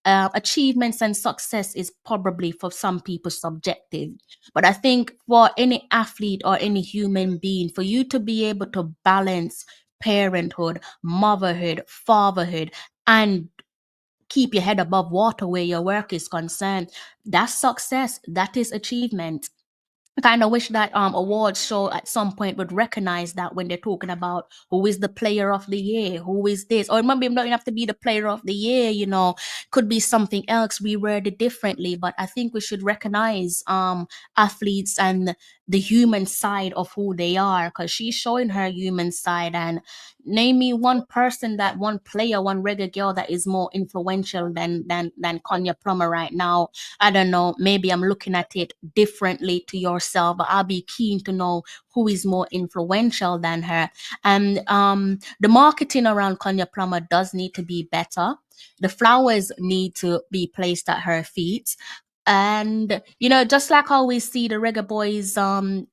achievements and success is probably for some people subjective. But I think for any athlete or any human being, for you to be able to balance parenthood, motherhood, fatherhood, and keep your head above water where your work is concerned, that's success. That is achievement. I kind of wish that awards show at some point would recognize that when they're talking about who is the player of the year, who is this, or maybe it doesn't have to be the player of the year, you know, could be something else, we word it differently. But I think we should recognize athletes and the human side of who they are, because she's showing her human side. And name me one person, that one player, one reggae girl that is more influential than Konya Plummer right now. I don't know, maybe I'm looking at it differently to yourself, but I'll be keen to know who is more influential than her. And the marketing around Konya Plummer does need to be better. The flowers need to be placed at her feet. And just like how we see the Reggae Boys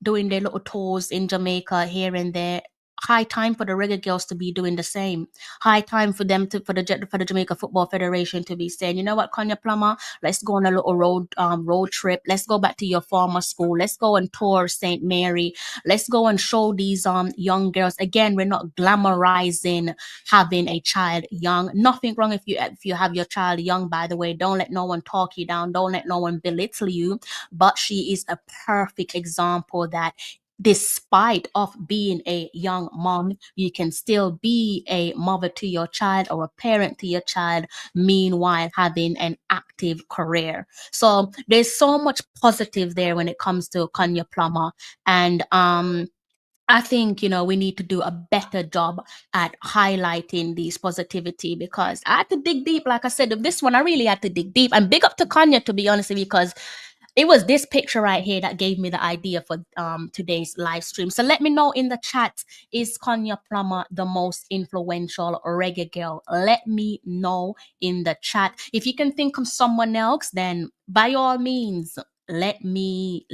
doing their little tours in Jamaica here and there, high time for the Reggae Girls to be doing the same. High time for them for the Jamaica Football Federation to be saying, you know what, Konya Plummer, let's go on a little road trip. Let's go back to your former school. Let's go and tour St. Mary. Let's go and show these young girls. Again, we're not glamorizing having a child young. Nothing wrong if you have your child young, by the way. Don't let no one talk you down. Don't let no one belittle you. But she is a perfect example that despite of being a young mom, you can still be a mother to your child or a parent to your child, meanwhile having an active career. So there's so much positive there when it comes to Konya Plummer. And I think, we need to do a better job at highlighting these positivity, because I had to dig deep. Like I said, of this one, I really had to dig deep. And big up to Konya, to be honest with you, because it was this picture right here that gave me the idea for today's live stream. So let me know in the chat, is Konya Plummer the most influential reggae girl? Let me know in the chat. If you can think of someone else, then by all means, let me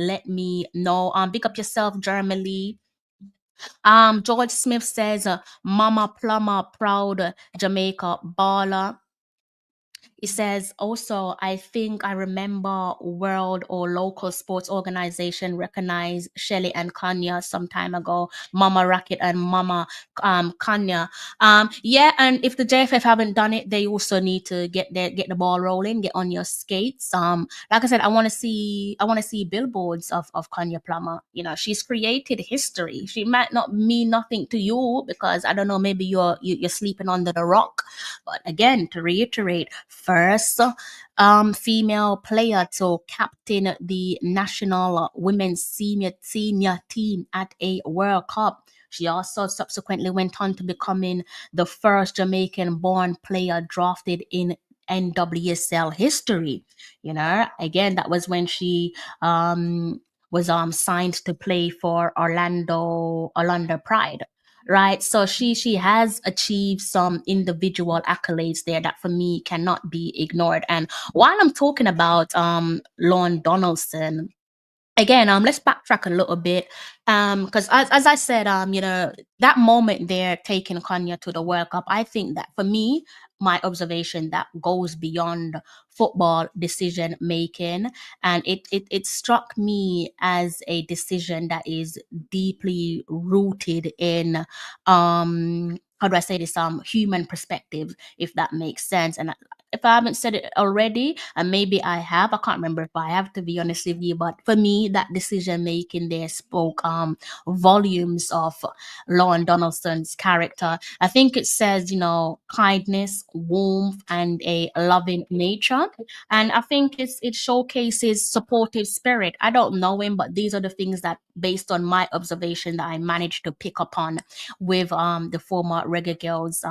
know. Big up yourself, Jeremy. George Smith says, Mama Plummer, proud Jamaica baller. It says also, I think I remember world or local sports organization recognized Shelly and Konya some time ago. Mama Rocket and Mama Konya. Yeah, and if the JFF haven't done it, they also need to get the ball rolling, get on your skates. Like I said, I want to see billboards of Konya Plummer. She's created history. She might not mean nothing to you because, I don't know, maybe you're sleeping under the rock. But again, to reiterate, first female player to captain the national women's senior team at a World Cup. She also subsequently went on to becoming the first Jamaican-born player drafted in NWSL history. Again, that was when she was signed to play for Orlando Pride. Right, so she has achieved some individual accolades there that for me cannot be ignored. And while I'm talking about Lorne Donaldson, again, let's backtrack a little bit, because as I said, that moment there taking Konya to the World Cup, I think that for me, my observation, that goes beyond football decision making, and it struck me as a decision that is deeply rooted in how do I say this, human perspective, if that makes sense. And if I haven't said it already, and maybe I have, I can't remember if I have, to be honest with you, but for me, that decision making there spoke volumes of Lorne Donaldson's character. I think it says, kindness, warmth, and a loving nature. And I think it showcases supportive spirit. I don't know him, but these are the things that, based on my observation, that I managed to pick up on with the former Reggae Girlz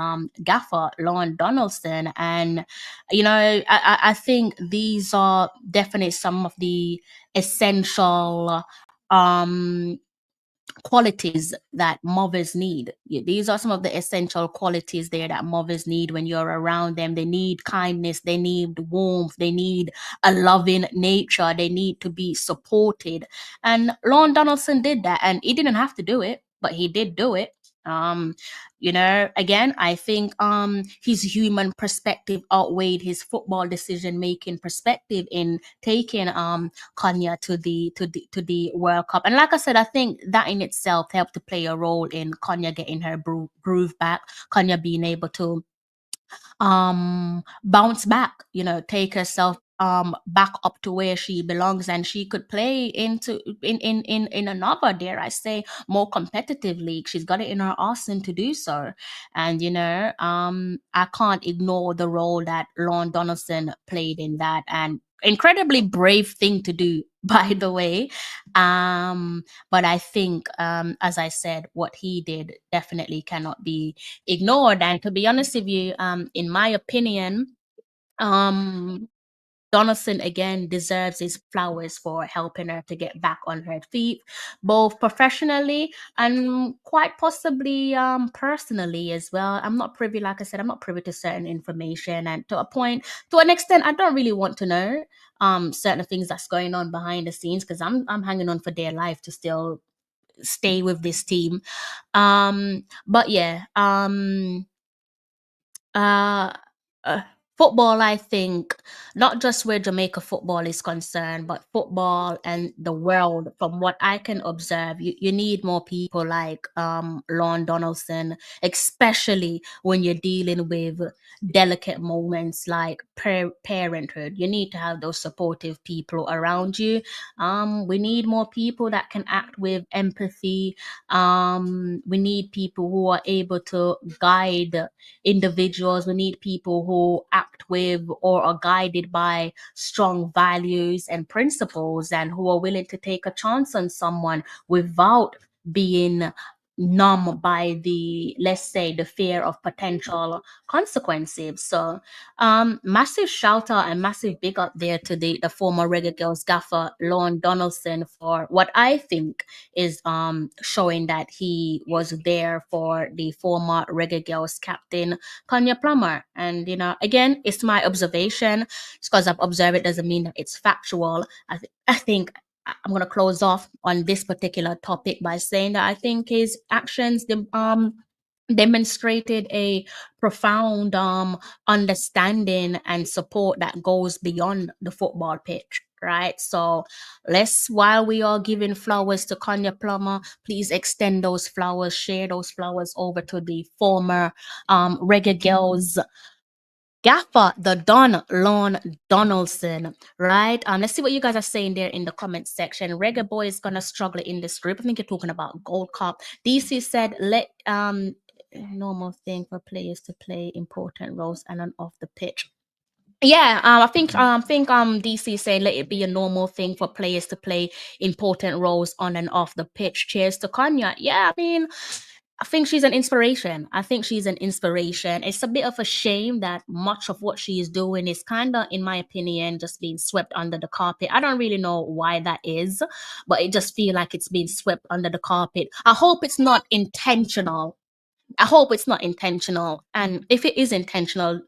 gaffer, Lorne Donaldson. And I think these are definitely some of the essential qualities that mothers need. These are some of the essential qualities there that mothers need when you're around them. They need kindness, they need warmth, they need a loving nature, they need to be supported. And Lorne Donaldson did that, and he didn't have to do it, but he did do it. Again, I think his human perspective outweighed his football decision making perspective in taking Konya to the World Cup. And like I said, I think that in itself helped to play a role in Konya getting her groove back, Konya being able to bounce back, take herself back up to where she belongs, and she could play in another, dare I say, more competitive league. She's got it in her arsenal to do so. And I can't ignore the role that Lorne Donaldson played in that, and incredibly brave thing to do by the way. But I think, as I said, what he did definitely cannot be ignored. And to be honest with you, in my opinion, Donaldson again deserves his flowers for helping her to get back on her feet, both professionally and quite possibly personally as well. I'm not privy, like I said, I'm not privy to certain information, and to an extent, I don't really want to know certain things that's going on behind the scenes, because I'm hanging on for dear life to still stay with this team. But yeah, uh, uh, football, I think, not just where Jamaica football is concerned, but football and the world, from what I can observe, you need more people like Lorne Donaldson, especially when you're dealing with delicate moments like parenthood. You need to have those supportive people around you. We need more people that can act with empathy. We need people who are able to guide individuals. We need people who act with or are guided by strong values and principles, and who are willing to take a chance on someone without being numb by the, let's say, the fear of potential consequences. So massive shout out and massive big up there to the former Reggae Girlz gaffer Lorne Donaldson for what I think is showing that he was there for the former Reggae Girlz captain Konya Plummer. And again, it's my observation. Just because I've observed it doesn't mean that it's factual. I think I'm gonna close off on this particular topic by saying that I think his actions demonstrated a profound understanding and support that goes beyond the football pitch, right? So while we are giving flowers to Konya Plummer, please extend those flowers, share those flowers over to the former Reggae Girlz gaffer, the Don Lorne Donaldson, right? Let's see what you guys are saying there in the comment section. Reggae Boy is gonna struggle in this group. I think you're talking about Gold Cup. DC said, let normal thing for players to play important roles and on off the pitch. Yeah, I think DC saying let it be a normal thing for players to play important roles on and off the pitch. Cheers to Konya. Yeah, I mean, I think she's an inspiration. It's a bit of a shame that much of what she is doing is kind of, in my opinion, just being swept under the carpet. I don't really know why that is, but it just feel like it's being swept under the carpet. I hope it's not intentional. And if it is intentional,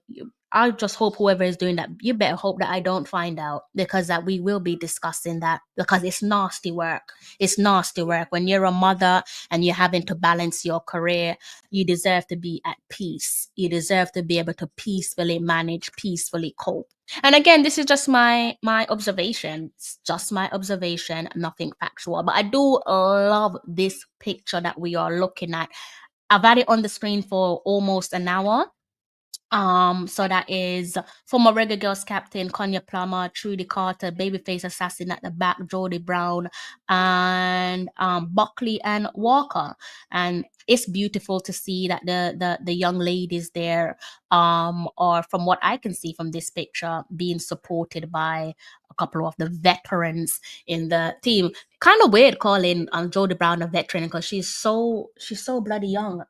I just hope whoever is doing that, you better hope that I don't find out, because that we will be discussing that, because it's nasty work. It's nasty work. When you're a mother and you're having to balance your career, you deserve to be at peace. You deserve to be able to peacefully manage, peacefully cope. And again, this is just my observation. It's just my observation, nothing factual. But I do love this picture that we are looking at. I've had it on the screen for almost an hour. So that is former Reggae Girlz captain Konya Plummer, Trudy Carter, Babyface Assassin at the back, Jody Brown, and Buckley and Walker. And it's beautiful to see that the young ladies there are, from what I can see from this picture, being supported by a couple of the veterans in the team. Kind of weird calling Jody Brown a veteran, because she's so bloody young.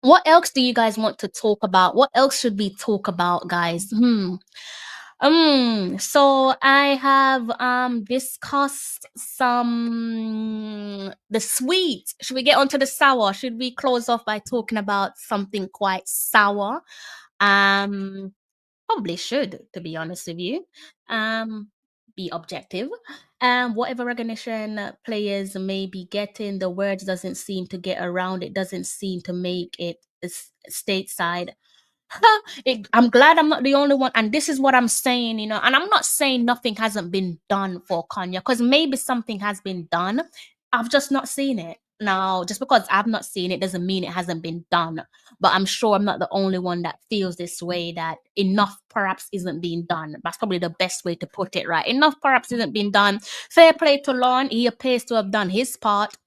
What else do you guys want to talk about? What else should we talk about, guys? So I have discussed the sweet. Should we get onto the sour? Should we close off by talking about something quite sour? Probably should, to be honest with you. Be objective. Whatever recognition players may be getting, the words doesn't seem to get around. It doesn't seem to make it stateside. I'm glad I'm not the only one, and this is what I'm saying, and I'm not saying nothing hasn't been done for Konya, because maybe something has been done. I've just not seen it. Now, just because I've not seen it doesn't mean it hasn't been done. But I'm sure I'm not the only one that feels this way, that enough perhaps isn't being done. That's probably the best way to put it, right? Enough perhaps isn't being done. Fair play to Lorne. He appears to have done his part.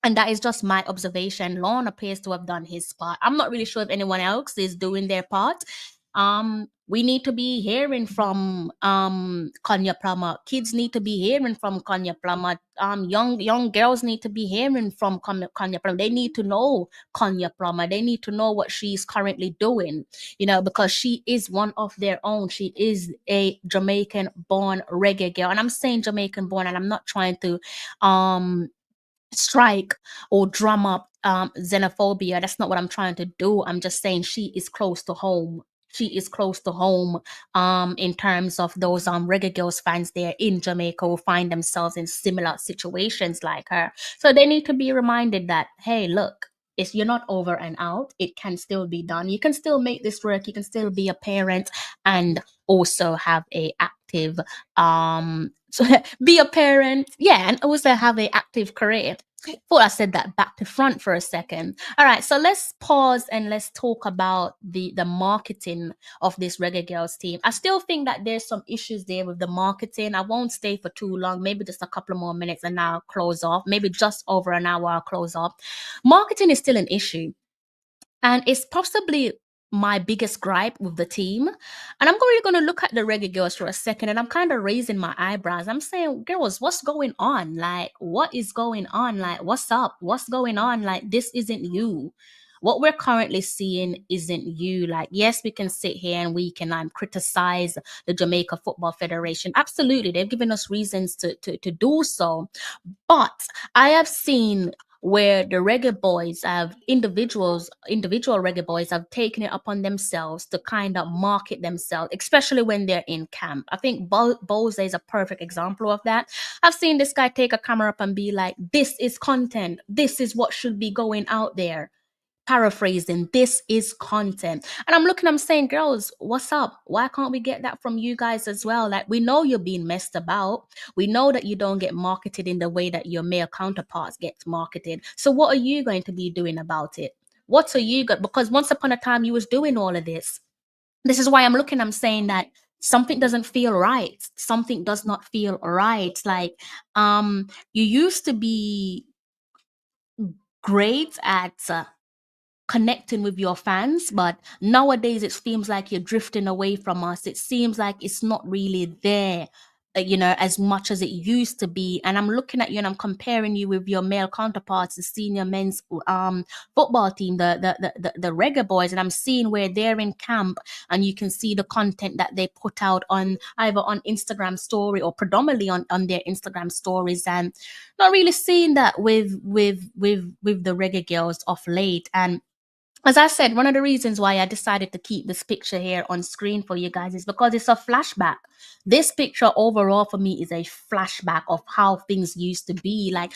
And that is just my observation. Lorne appears to have done his part. I'm not really sure if anyone else is doing their part. We need to be hearing from Konya Plummer. Kids need to be hearing from Konya Plummer. Young girls need to be hearing from Konya Plummer. They need to know Konya Plummer. They need to know what she's currently doing, because she is one of their own. She is a Jamaican-born reggae girl, and I'm saying Jamaican-born, and I'm not trying to strike or drum up xenophobia. That's not what I'm trying to do. I'm just saying she is close to home. She is close to home in terms of those Reggae Girlz fans there in Jamaica who find themselves in similar situations like her. So they need to be reminded that, hey, look, if you're not over and out, it can still be done. You can still make this work. You can still be a parent and also have a active so be a parent, and also have a active career. Thought I said that back to front for a second. All right, so let's pause and let's talk about the marketing of this Reggae Girlz team. I still think that there's some issues there with the marketing. I won't stay for too long, maybe just a couple of more minutes and I'll close off. Maybe just over an hour I'll close off. Marketing is still an issue. And it's possibly my biggest gripe with the team. And I'm really going to look at the Reggae Girlz for a second, and I'm kind of raising my eyebrows. I'm saying, girls, what's going on? Like, what is going on? Like, what's up? What's going on? Like, this isn't you. What we're currently seeing isn't you. Like, yes, we can sit here and we can criticize the Jamaica Football Federation. Absolutely. They've given us reasons to do so. But I have seen where the Reggae Boyz have individual Reggae Boyz have taken it upon themselves to kind of market themselves, especially when they're in camp. I think Boze is a perfect example of that. I've seen this guy take a camera up and be like, this is content. This is what should be going out there. Paraphrasing, this is content. And I'm saying, girls, what's up? Why can't we get that from you guys as well? Like, we know you're being messed about. We know that you don't get marketed in the way that your male counterparts get marketed. So what are you going to be doing about it? What are you going? Because once upon a time you was doing all of this. This is why I'm saying that something doesn't feel right. Something does not feel right. Like, you used to be great at connecting with your fans, but nowadays it seems like you're drifting away from us. It seems like it's not really there, as much as it used to be. And I'm looking at you and I'm comparing you with your male counterparts, the senior men's football team, the Reggae Boyz, and I'm seeing where they're in camp, and you can see the content that they put out on either on Instagram story or predominantly on their Instagram stories, and not really seeing that with the Reggae Girlz of late. And as I said, one of the reasons why I decided to keep this picture here on screen for you guys is because it's a flashback. This picture overall for me is a flashback of how things used to be. Like,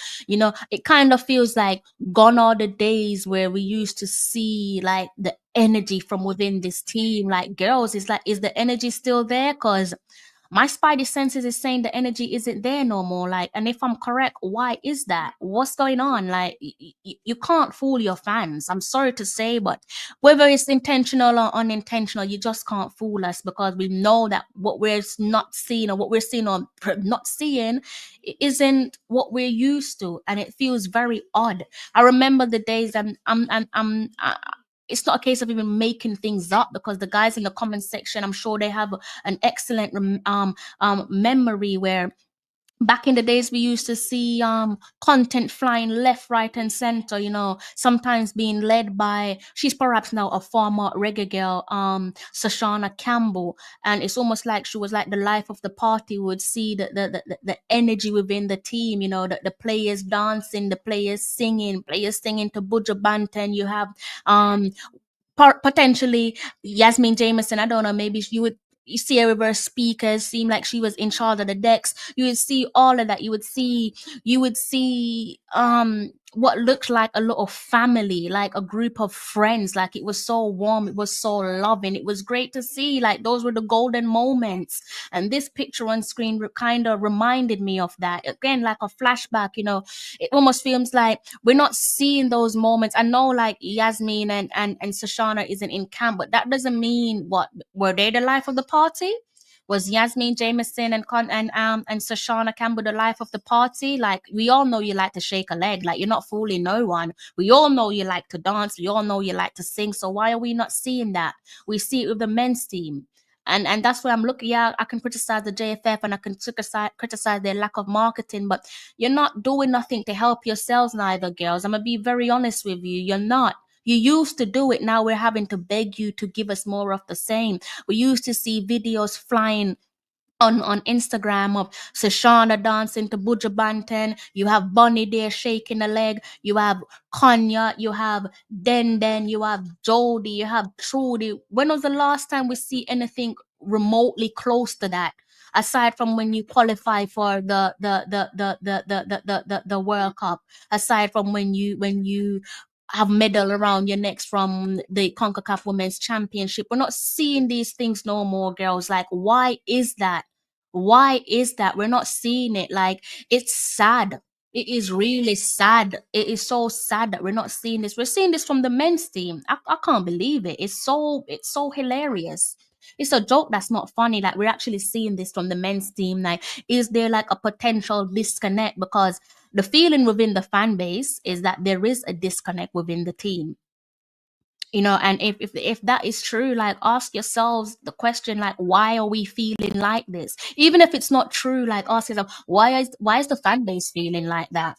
it kind of feels like gone are the days where we used to see like the energy from within this team. Like, girls, is the energy still there? Because my spidey senses is saying the energy isn't there no more. Like, and if I'm correct, why is that? What's going on? Like, you can't fool your fans. I'm sorry to say, but whether it's intentional or unintentional, you just can't fool us, because we know that what we're not seeing or what we're seeing or not seeing isn't what we're used to, and it feels very odd. I remember the days it's not a case of even making things up, because the guys in the comment section, I'm sure they have an excellent memory where back in the days we used to see content flying left, right, and center, sometimes being led by, she's perhaps now a former reggae girl, Sashana Campbell, and it's almost like she was like the life of the party. We would see the energy within the team, the players dancing, the players singing to Buja Banton. You have potentially Yasmin Jameson. I don't know, maybe you see her reverse speakers, seem like she was in charge of the decks. You would see all of that. You would see what looked like a little family, like a group of friends. Like, it was so warm, it was so loving, it was great to see. Like, those were the golden moments. And this picture on screen kind of reminded me of that. Again, like a flashback, it almost feels like we're not seeing those moments. I know like Yasmin and Sashana isn't in camp, but that doesn't mean, what, were they the life of the party? Was Yasmin Jameson and Sashana Campbell the life of the party? Like, we all know you like to shake a leg. Like, you're not fooling no one. We all know you like to dance. We all know you like to sing. So why are we not seeing that? We see it with the men's team. And that's where I'm looking. Yeah, I can criticize the JFF and I can criticize their lack of marketing, but you're not doing nothing to help yourselves neither, girls. I'm going to be very honest with you. You're not. You used to do it. Now we're having to beg you to give us more of the same. We used to see videos flying on Instagram of Sashana dancing to Buja Banton. You have Bunny there shaking a leg. You have Konya. You have Den. You have Jody. You have Trudy. When was the last time we see anything remotely close to that? Aside from when you qualify for the World Cup, aside from when you have medal around your necks from the CONCACAF Women's Championship, we're not seeing these things no more, girls. Like, why is that? Why is that? We're not seeing it. Like, it's sad. It is really sad. It is so sad that we're not seeing this. We're seeing this from the men's team. I can't believe it. It's so hilarious. It's a joke that's not funny. Like, we're actually seeing this from the men's team. Like, is there like a potential disconnect? Because the feeling within the fan base is that there is a disconnect within the team. You know, and if that is true, like, ask yourselves the question, like, why are we feeling like this? Even if it's not true, like, ask yourself, why is the fan base feeling like that?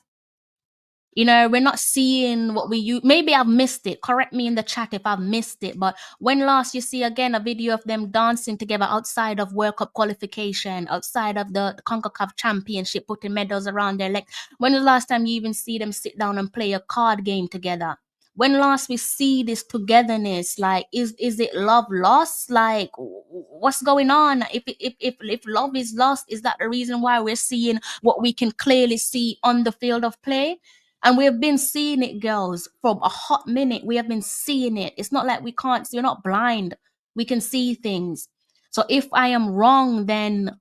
You know, we're not seeing what we use. Maybe I've missed it. Correct me in the chat if I've missed it. But when last you see again a video of them dancing together outside of World Cup qualification, outside of the CONCACAF Championship, putting medals around their legs? When the last time you even see them sit down and play a card game together? When last we see this togetherness? Like, is it love lost? Like, what's going on? If love is lost, is that the reason why we're seeing what we can clearly see on the field of play? And we've been seeing it, girls, from a hot minute. We have been seeing it. It's not like we can't see. We're not blind. We can see things. So if I am wrong, then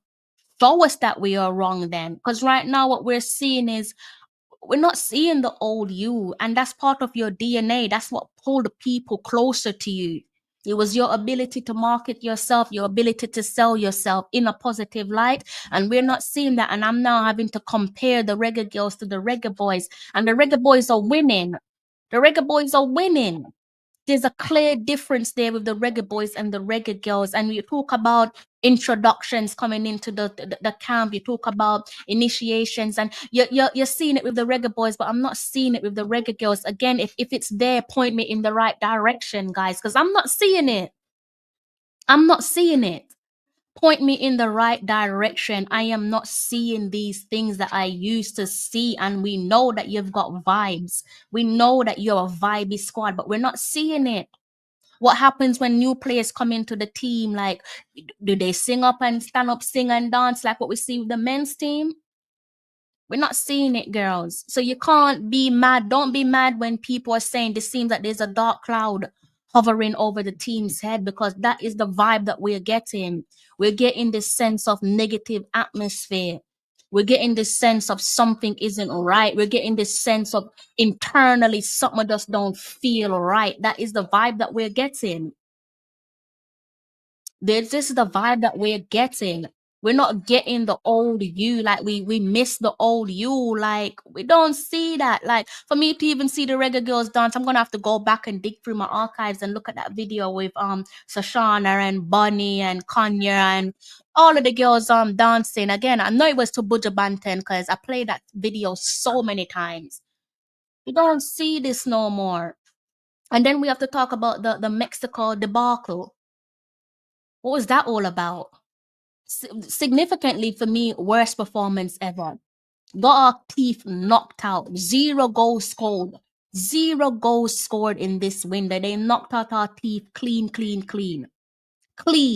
show us that we are wrong then. Because right now what we're seeing is we're not seeing the old you. And that's part of your DNA. That's what pulled people closer to you. It was your ability to market yourself, your ability to sell yourself in a positive light. And we're not seeing that. And I'm now having to compare the Reggae Girls to the Reggae Boys. And the Reggae Boys are winning. The Reggae Boys are winning. There's a clear difference there with the Reggae Boys and the Reggae Girls. And we talk about introductions coming into the camp. You talk about initiations, and you're seeing it with the Reggae Boys, but I'm not seeing it with the Reggae Girls. Again, if it's there, point me in the right direction, guys, because I'm not seeing it. I'm not seeing it. Point me in the right direction. I am not seeing these things that I used to see. And we know that you've got vibes. We know that you're a vibey squad, but we're not seeing it. What happens when new players come into the team? Like, do they sing up and stand up, sing and dance like what we see with the men's team? We're not seeing it, girls. So you can't be mad. Don't be mad when people are saying this seems that there's a dark cloud hovering over the team's head, because that is the vibe that we're getting. We're getting this sense of negative atmosphere. We're getting this sense of something isn't right. We're getting this sense of internally something just don't feel right. That is the vibe that we're getting. This is the vibe that we're getting. We're not getting the old you. Like, we miss the old you. Like, we don't see that. Like, for me to even see the Reggae Girls dance, I'm gonna have to go back and dig through my archives and look at that video with Sashana and Bunny and Konya and all of the girls dancing. Again, I know it was to Buja Banton because I played that video so many times. We don't see this no more. And then we have to talk about the Mexico debacle. What was that all about? Significantly for me, worst performance ever. Got our teeth knocked out. 0 goals scored. 0 goals scored in this window. They knocked out our teeth clean. Clean.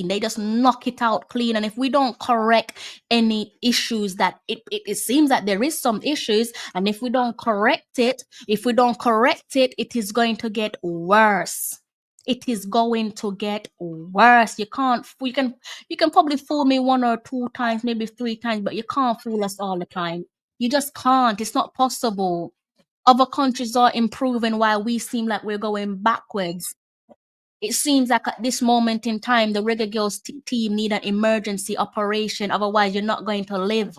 They just knock it out clean. And if we don't correct any issues, that it seems that there is some issues, and if we don't correct it, it is going to get worse. It is going to get worse. You can probably fool me 1 or 2 times, maybe 3 times, but you can't fool us all the time. You just can't. It's not possible. Other countries are improving while we seem like we're going backwards. It seems like at this moment in time, the Reggae Girlz team need an emergency operation. Otherwise, you're not going to live.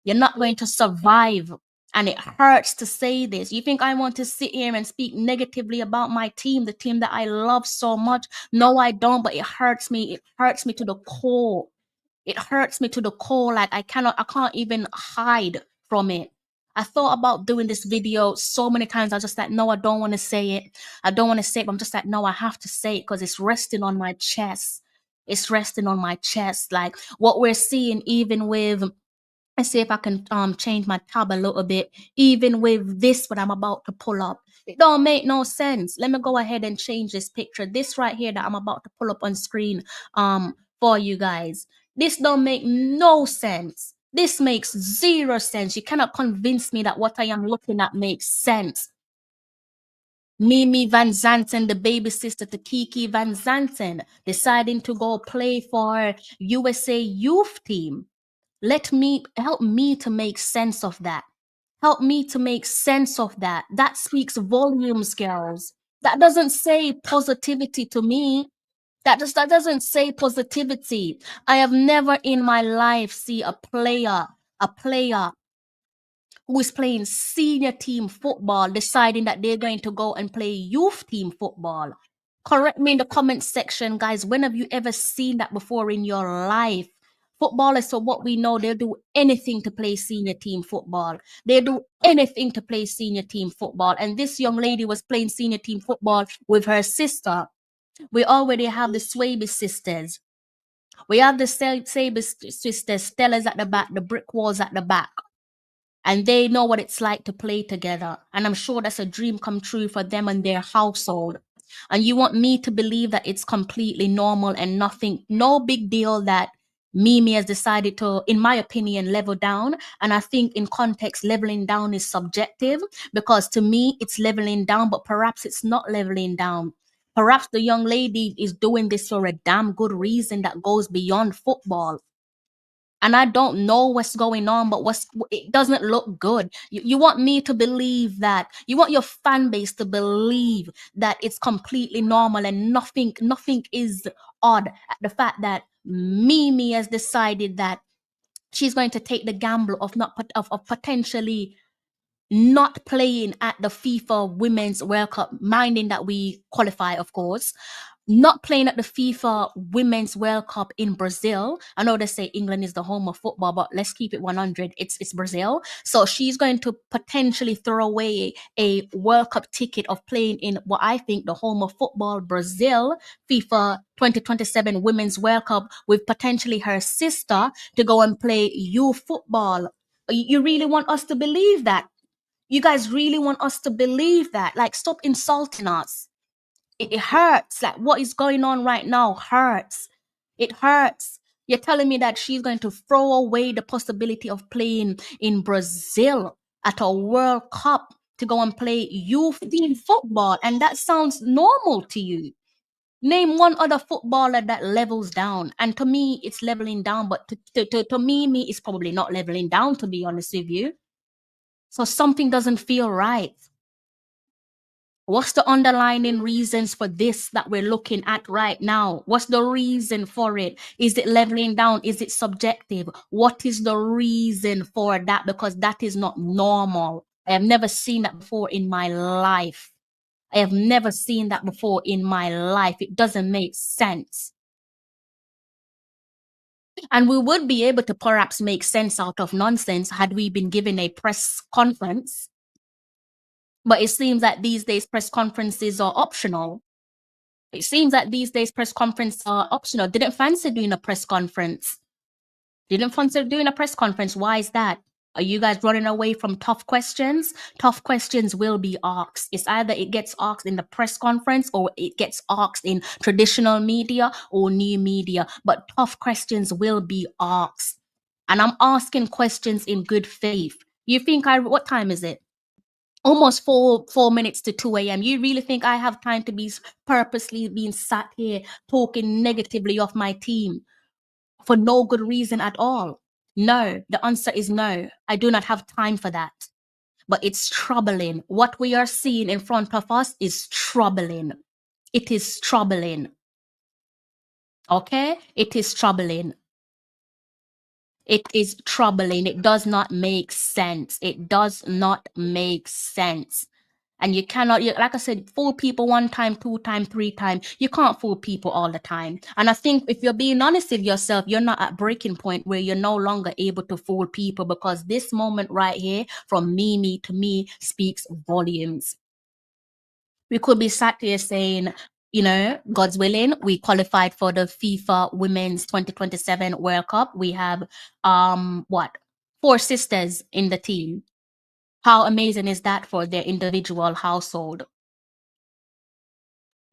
You're not going to survive. And it hurts to say this. You think I want to sit here and speak negatively about my team, the team that I love so much? No, I don't, but it hurts me. It hurts me to the core. It hurts me to the core. Like I can't even hide from it. I thought about doing this video so many times. I was just like, no, I don't want to say it. I don't want to say it, but I'm just like, no, I have to say it because it's resting on my chest. It's resting on my chest. Like what we're seeing, even with, let's see if I can change my tab a little bit. Even with this, what I'm about to pull up, it don't make no sense. Let me go ahead and change this picture. This right here that I'm about to pull up on screen for you guys. This don't make no sense. This makes zero sense. You cannot convince me that what I am looking at makes sense. Mimi Van Zanten, the baby sister to Kiki Van Zanten, deciding to go play for USA youth team. Help me to make sense of that. Help me to make sense of that. That speaks volumes, girls. That doesn't say positivity to me. That doesn't say positivity. I have never in my life seen a player who is playing senior team football deciding that they're going to go and play youth team football. Correct me in the comment section, guys. When have you ever seen that before in your life? Footballers, for what we know, they'll do anything to play senior team football. They do anything to play senior team football. And this young lady was playing senior team football with her sister. We already have the Swaby sisters. We have the Swaby sisters, Stella's at the back, the brick walls at the back. And they know what it's like to play together. And I'm sure that's a dream come true for them and their household. And you want me to believe that it's completely normal and no big deal that Mimi has decided to, in my opinion, level down. And I think in context, leveling down is subjective because to me, it's leveling down, but perhaps it's not leveling down. Perhaps the young lady is doing this for a damn good reason that goes beyond football. And I don't know what's going on, but it doesn't look good. You want me to believe that, you want your fan base to believe that it's completely normal and nothing is odd at the fact that Mimi has decided that she's going to take the gamble of potentially not playing at the FIFA Women's World Cup, minding that we qualify, of course. Not playing at the FIFA Women's World Cup in Brazil. I know they say England is the home of football, but let's keep it 100. It's Brazil. So she's going to potentially throw away a World Cup ticket of playing in what I think the home of football, Brazil, FIFA 2027 Women's World Cup, with potentially her sister to go and play youth football. You really want us to believe that? You guys really want us to believe that? Like, stop insulting us. It hurts. Like what is going on right now hurts. It hurts. You're telling me that she's going to throw away the possibility of playing in Brazil at a World Cup to go and play youth team football. And that sounds normal to you. Name one other footballer that levels down. And to me, it's leveling down. But to me, it's probably not leveling down, to be honest with you. So something doesn't feel right. What's the underlying reasons for this that we're looking at right now? What's the reason for it? Is it leveling down? Is it subjective? What is the reason for that? Because that is not normal. I have never seen that before in my life. I have never seen that before in my life. It doesn't make sense. And we would be able to perhaps make sense out of nonsense had we been given a press conference. But it seems that these days press conferences are optional. It seems that these days press conferences are optional. Didn't fancy doing a press conference. Didn't fancy doing a press conference. Why is that? Are you guys running away from tough questions? Tough questions will be asked. It's either it gets asked in the press conference or it gets asked in traditional media or new media. But tough questions will be asked. And I'm asking questions in good faith. You think what time is it? Almost 4 minutes to 2 a.m. You really think I have time to be purposely being sat here talking negatively of my team for no good reason at all? No, the answer is no. I do not have time for that. But it's troubling. What we are seeing in front of us is troubling. It is troubling. Okay? It is troubling. It is troubling. It does not make sense. It does not make sense. And you cannot, like I said, fool people one time, two time, three time. You can't fool people all the time. And I think if you're being honest with yourself, you're not at breaking point where you're no longer able to fool people, because this moment right here, from me to me, speaks volumes. We could be sat here saying, you know, God's willing, we qualified for the FIFA Women's 2027 World Cup. We have, 4 sisters in the team. How amazing is that for their individual household?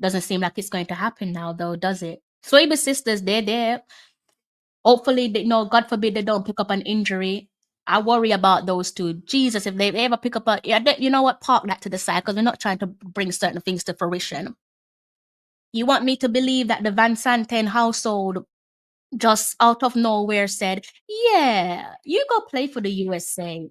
Doesn't seem like it's going to happen now, though, does it? Swaby sisters, they're there. Hopefully, God forbid they don't pick up an injury. I worry about those two. Jesus, if they ever pick up you know what? Park that to the side, because we're not trying to bring certain things to fruition. You want me to believe that the Van Santen household just out of nowhere said, yeah, you go play for the USA.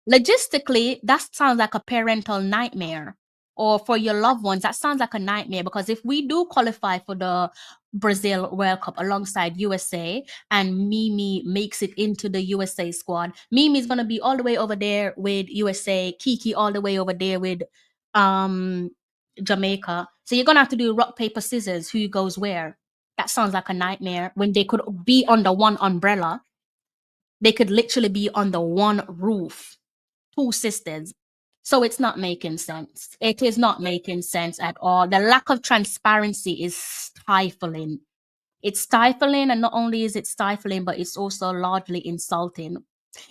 Logistically, that sounds like a parental nightmare. Or for your loved ones, that sounds like a nightmare, because if we do qualify for the Brazil World Cup alongside USA and Mimi makes it into the USA squad, Mimi's going to be all the way over there with USA, Kiki all the way over there with Jamaica. So you're going to have to do rock, paper, scissors, who goes where. That sounds like a nightmare, when they could be under one umbrella. They could literally be under one roof. 2 sisters. So it's not making sense. It is not making sense at all. The lack of transparency is stifling. It's stifling, and not only is it stifling, but it's also largely insulting.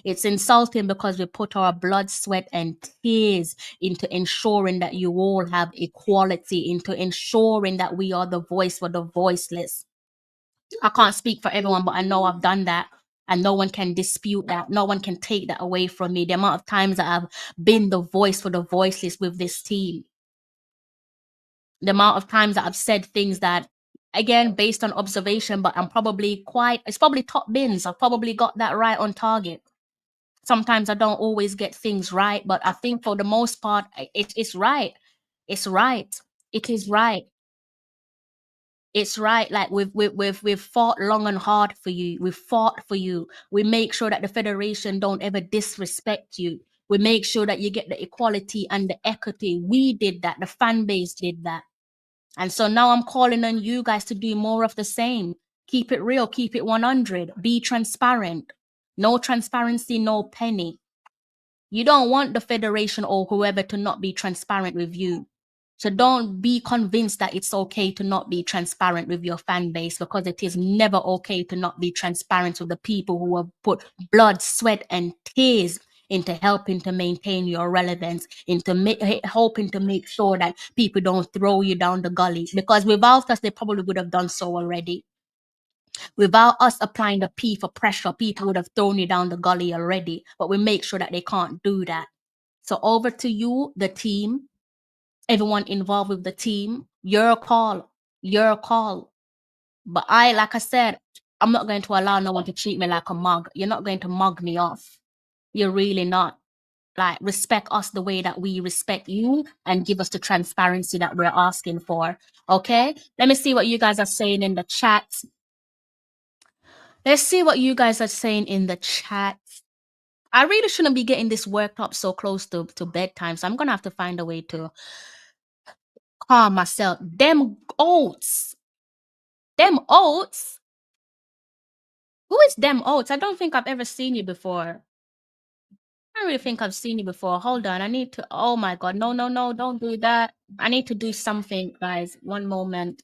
It's insulting because we put our blood, sweat, and tears into ensuring that you all have equality, into ensuring that we are the voice for the voiceless. I can't speak for everyone, but I know I've done that. And no one can dispute that. No one can take that away from me. The amount of times that I've been the voice for the voiceless with this team. The amount of times that I've said things that, again, based on observation, but it's probably top bins. I've probably got that right on target. Sometimes I don't always get things right, but I think for the most part, it's right. It's right. It is right. It's right. Like we've fought long and hard for you. We've fought for you. We make sure that the federation don't ever disrespect you. We make sure that you get the equality and the equity. We did that. The fan base did that. And so now I'm calling on you guys to do more of the same. Keep it real. Keep it 100. Be transparent. No transparency, no penny. You don't want the federation or whoever to not be transparent with you. So don't be convinced that it's okay to not be transparent with your fan base, because it is never okay to not be transparent with the people who have put blood, sweat, and tears into helping to maintain your relevance, into hoping to make sure that people don't throw you down the gully. Because without us, they probably would have done so already. Without us applying the P for pressure, people would have thrown you down the gully already. But we make sure that they can't do that. So over to you, the team. Everyone involved with the team, your call. But like I said, I'm not going to allow no one to treat me like a mug. You're not going to mug me off. You're really not. Like, respect us the way that we respect you, and give us the transparency that we're asking for. Okay? Let me see what you guys are saying in the chat. Let's see what you guys are saying in the chat. I really shouldn't be getting this worked up so close to bedtime, so I'm going to have to find a way to calm myself. Them oats. Who is them oats? I don't think I've ever seen you before. I don't really think I've seen you before. Hold on. I need to. Oh my God. No. Don't do that. I need to do something, guys. One moment.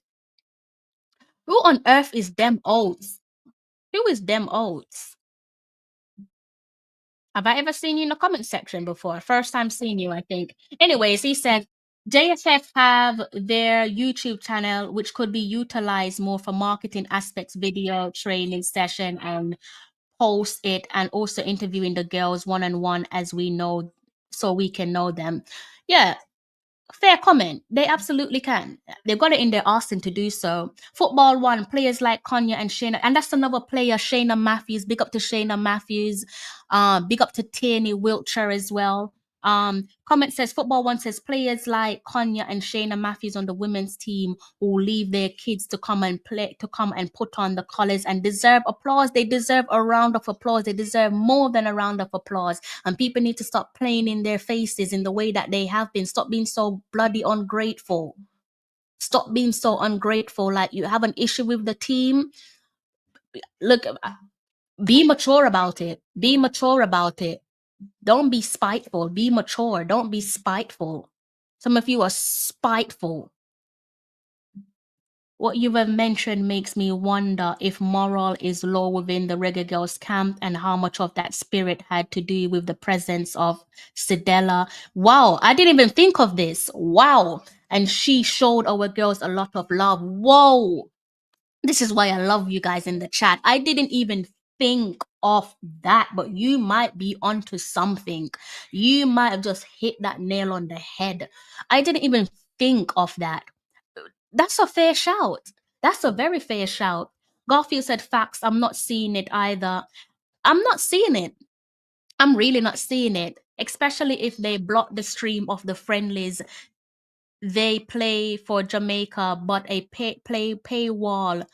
Who on earth is them oats? Who is them oats? Have I ever seen you in the comment section before? First time seeing you, I think. Anyways, he said, JFF have their YouTube channel, which could be utilized more for marketing aspects, video, training session, and post it, and also interviewing the girls one-on-one, as we know, so we can know them. Yeah, fair comment. They absolutely can. They've got it in their arsenal to do so. Football one, players like Konya and Shayna, and that's another player, Shayna Matthews. Big up to Shayna Matthews. Big up to Tierney Wiltshire as well. Comment says Football One says players like Konya and Shayna Matthews on the women's team who leave their kids to come and play, to come and put on the colours and deserve applause. They deserve a round of applause. They deserve more than a round of applause. And people need to stop playing in their faces in the way that they have been. Stop being so bloody ungrateful. Stop being so ungrateful. Like you have an issue with the team. Look, be mature about it. Be mature about it. Don't be spiteful. Be mature. Don't be spiteful. Some of you are spiteful. What you have mentioned makes me wonder if morale is low within the Reggae Girlz camp and how much of that spirit had to do with the presence of Sidella. Wow, I didn't even think of this. Wow. And she showed our girls a lot of love. Whoa. This is why I love you guys in the chat. I didn't even think of that, but you might be onto something. You might have just hit that nail on the head. I didn't even think of that. That's a fair shout. That's a very fair shout. Garfield said facts. I'm not seeing it either. I'm not seeing it. I'm really not seeing it, especially if they block the stream of the friendlies. They play for Jamaica, but a paywall.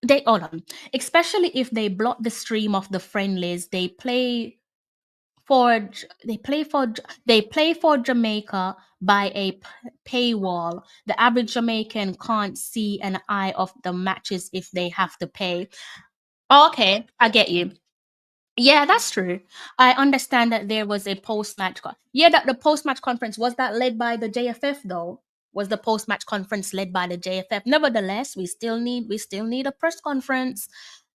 They hold on. Especially if they block the stream of the friendlies, they play for Jamaica by a paywall. The average Jamaican can't see an eye of the matches if they have to pay. Okay, I get you. Yeah, that's true. I understand that there was a post-match. That the post-match conference was that led by the JFF though. Was the post-match conference led by the JFF? Nevertheless, we still need a press conference.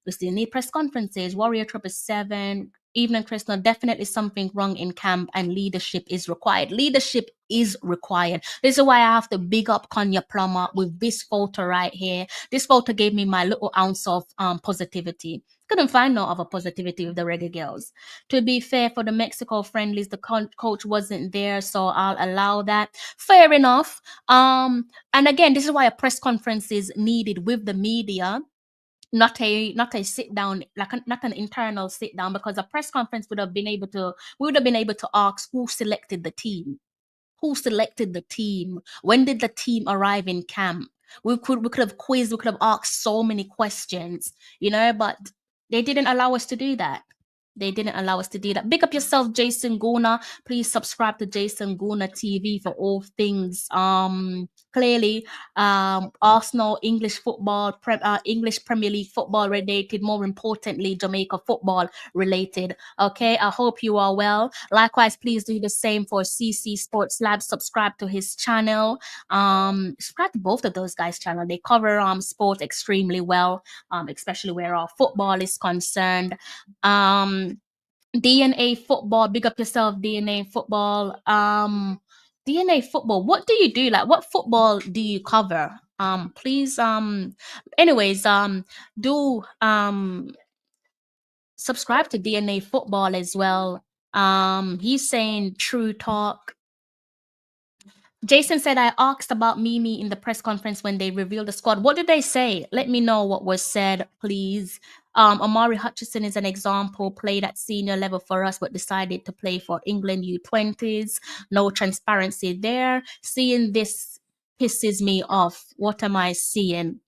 We still need press conferences. Warrior Troop is 7. Evening Crystal, definitely something wrong in camp and leadership is required. Leadership is required. This is why I have to big up Konya Plummer with this photo right here. This photo gave me my little ounce of positivity. Couldn't find no other positivity with the Reggae Girlz. To be fair, for the Mexico friendlies, the coach wasn't there, so I'll allow that. Fair enough. And again, this is why a press conference is needed with the media, not a sit down, not an internal sit down, because a press conference we would have been able to ask who selected the team. Who selected the team? When did the team arrive in camp? We could have quizzed, we could have asked so many questions, but they didn't allow us to do that. They didn't allow us to do that. Big up yourself, Jason Guna. Please subscribe to Jason Guna TV for all things clearly Arsenal, English football, English Premier League football related, more importantly, Jamaica football related. Okay, I hope you are well. Likewise, please do the same for CC Sports Lab. Subscribe to his channel. Subscribe to both of those guys' channel. They cover sport extremely well, especially where our football is concerned. DNA football, big up yourself, DNA football. DNA football, what do you do? Like, what football do you cover? Please, anyways, do subscribe to DNA football as well. He's saying true talk. Jason said, I asked about Mimi in the press conference when they revealed the squad. What did they say? Let me know what was said, please. Amari Hutchison is an example, played at senior level for us, but decided to play for England U20s. No transparency there. Seeing this pisses me off. What am I seeing?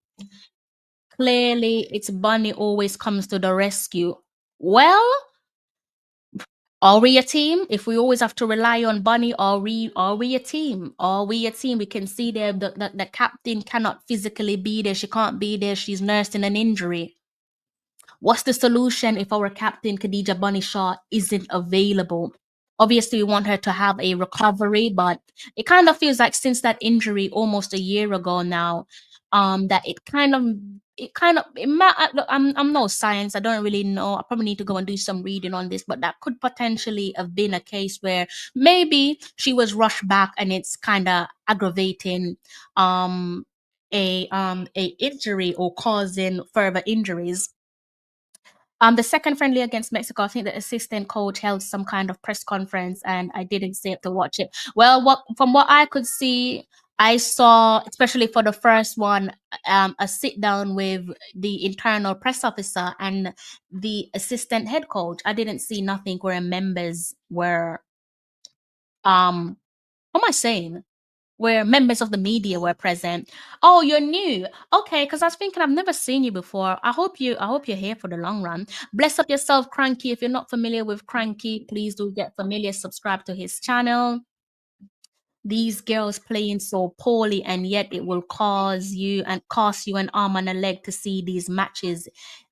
Clearly, it's Bunny always comes to the rescue. Well, are we a team? If we always have to rely on Bunny, are we a team? Are we a team? We can see there the captain cannot physically be there. She can't be there. She's nursing an injury. What's the solution if our captain, Khadija Bunny Shaw, isn't available? Obviously, we want her to have a recovery, but it kind of feels like since that injury almost a year ago now, that I'm no science. I don't really know. I probably need to go and do some reading on this, but that could potentially have been a case where maybe she was rushed back and it's kind of aggravating a injury or causing further injuries. The second friendly against Mexico, I think the assistant coach held some kind of press conference, and I didn't stay to watch it. Well, from what I could see, I saw, especially for the first one, a sit down with the internal press officer and the assistant head coach. I didn't see nothing where members were what am I saying? Where members of the media were present. Oh, you're new. Okay, because I was thinking I've never seen you before. I hope you're here for the long run. Bless up yourself, Cranky. If you're not familiar with Cranky, please do get familiar, subscribe to his channel. These girls playing so poorly, and yet it will cost you an arm and a leg to see these matches.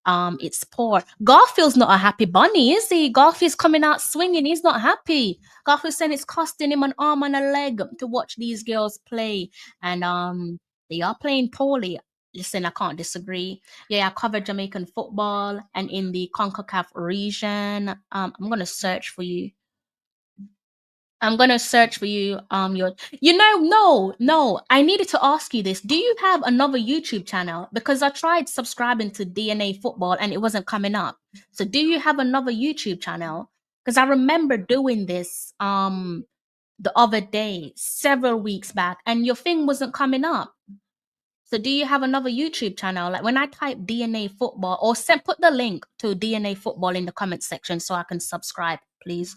It's poor. Garfield's not a happy bunny, is he? Garfield's coming out swinging. He's not happy. Garfield's saying it's costing him an arm and a leg to watch these girls play, and they are playing poorly. Listen, I can't disagree. Yeah, I cover Jamaican football and in the CONCACAF region. I'm gonna search for you. No. I needed to ask you this. Do you have another YouTube channel? Because I tried subscribing to DNA Football and it wasn't coming up. So do you have another YouTube channel? Because I remember doing this the other day, several weeks back, and your thing wasn't coming up. So do you have another YouTube channel? Like when I type DNA Football, or put the link to DNA Football in the comment section so I can subscribe, please.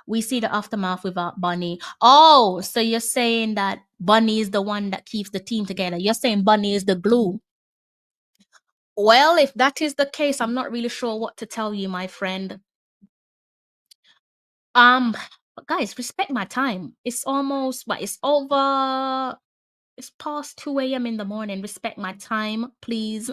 We see the aftermath without Bunny. Oh, so you're saying that Bunny is the one that keeps the team together. You're saying Bunny is the glue. Well, if that is the case, I'm not really sure what to tell you, my friend. Guys, respect my time. It's almost, it's over. It's past 2 a.m. in the morning. Respect my time, please.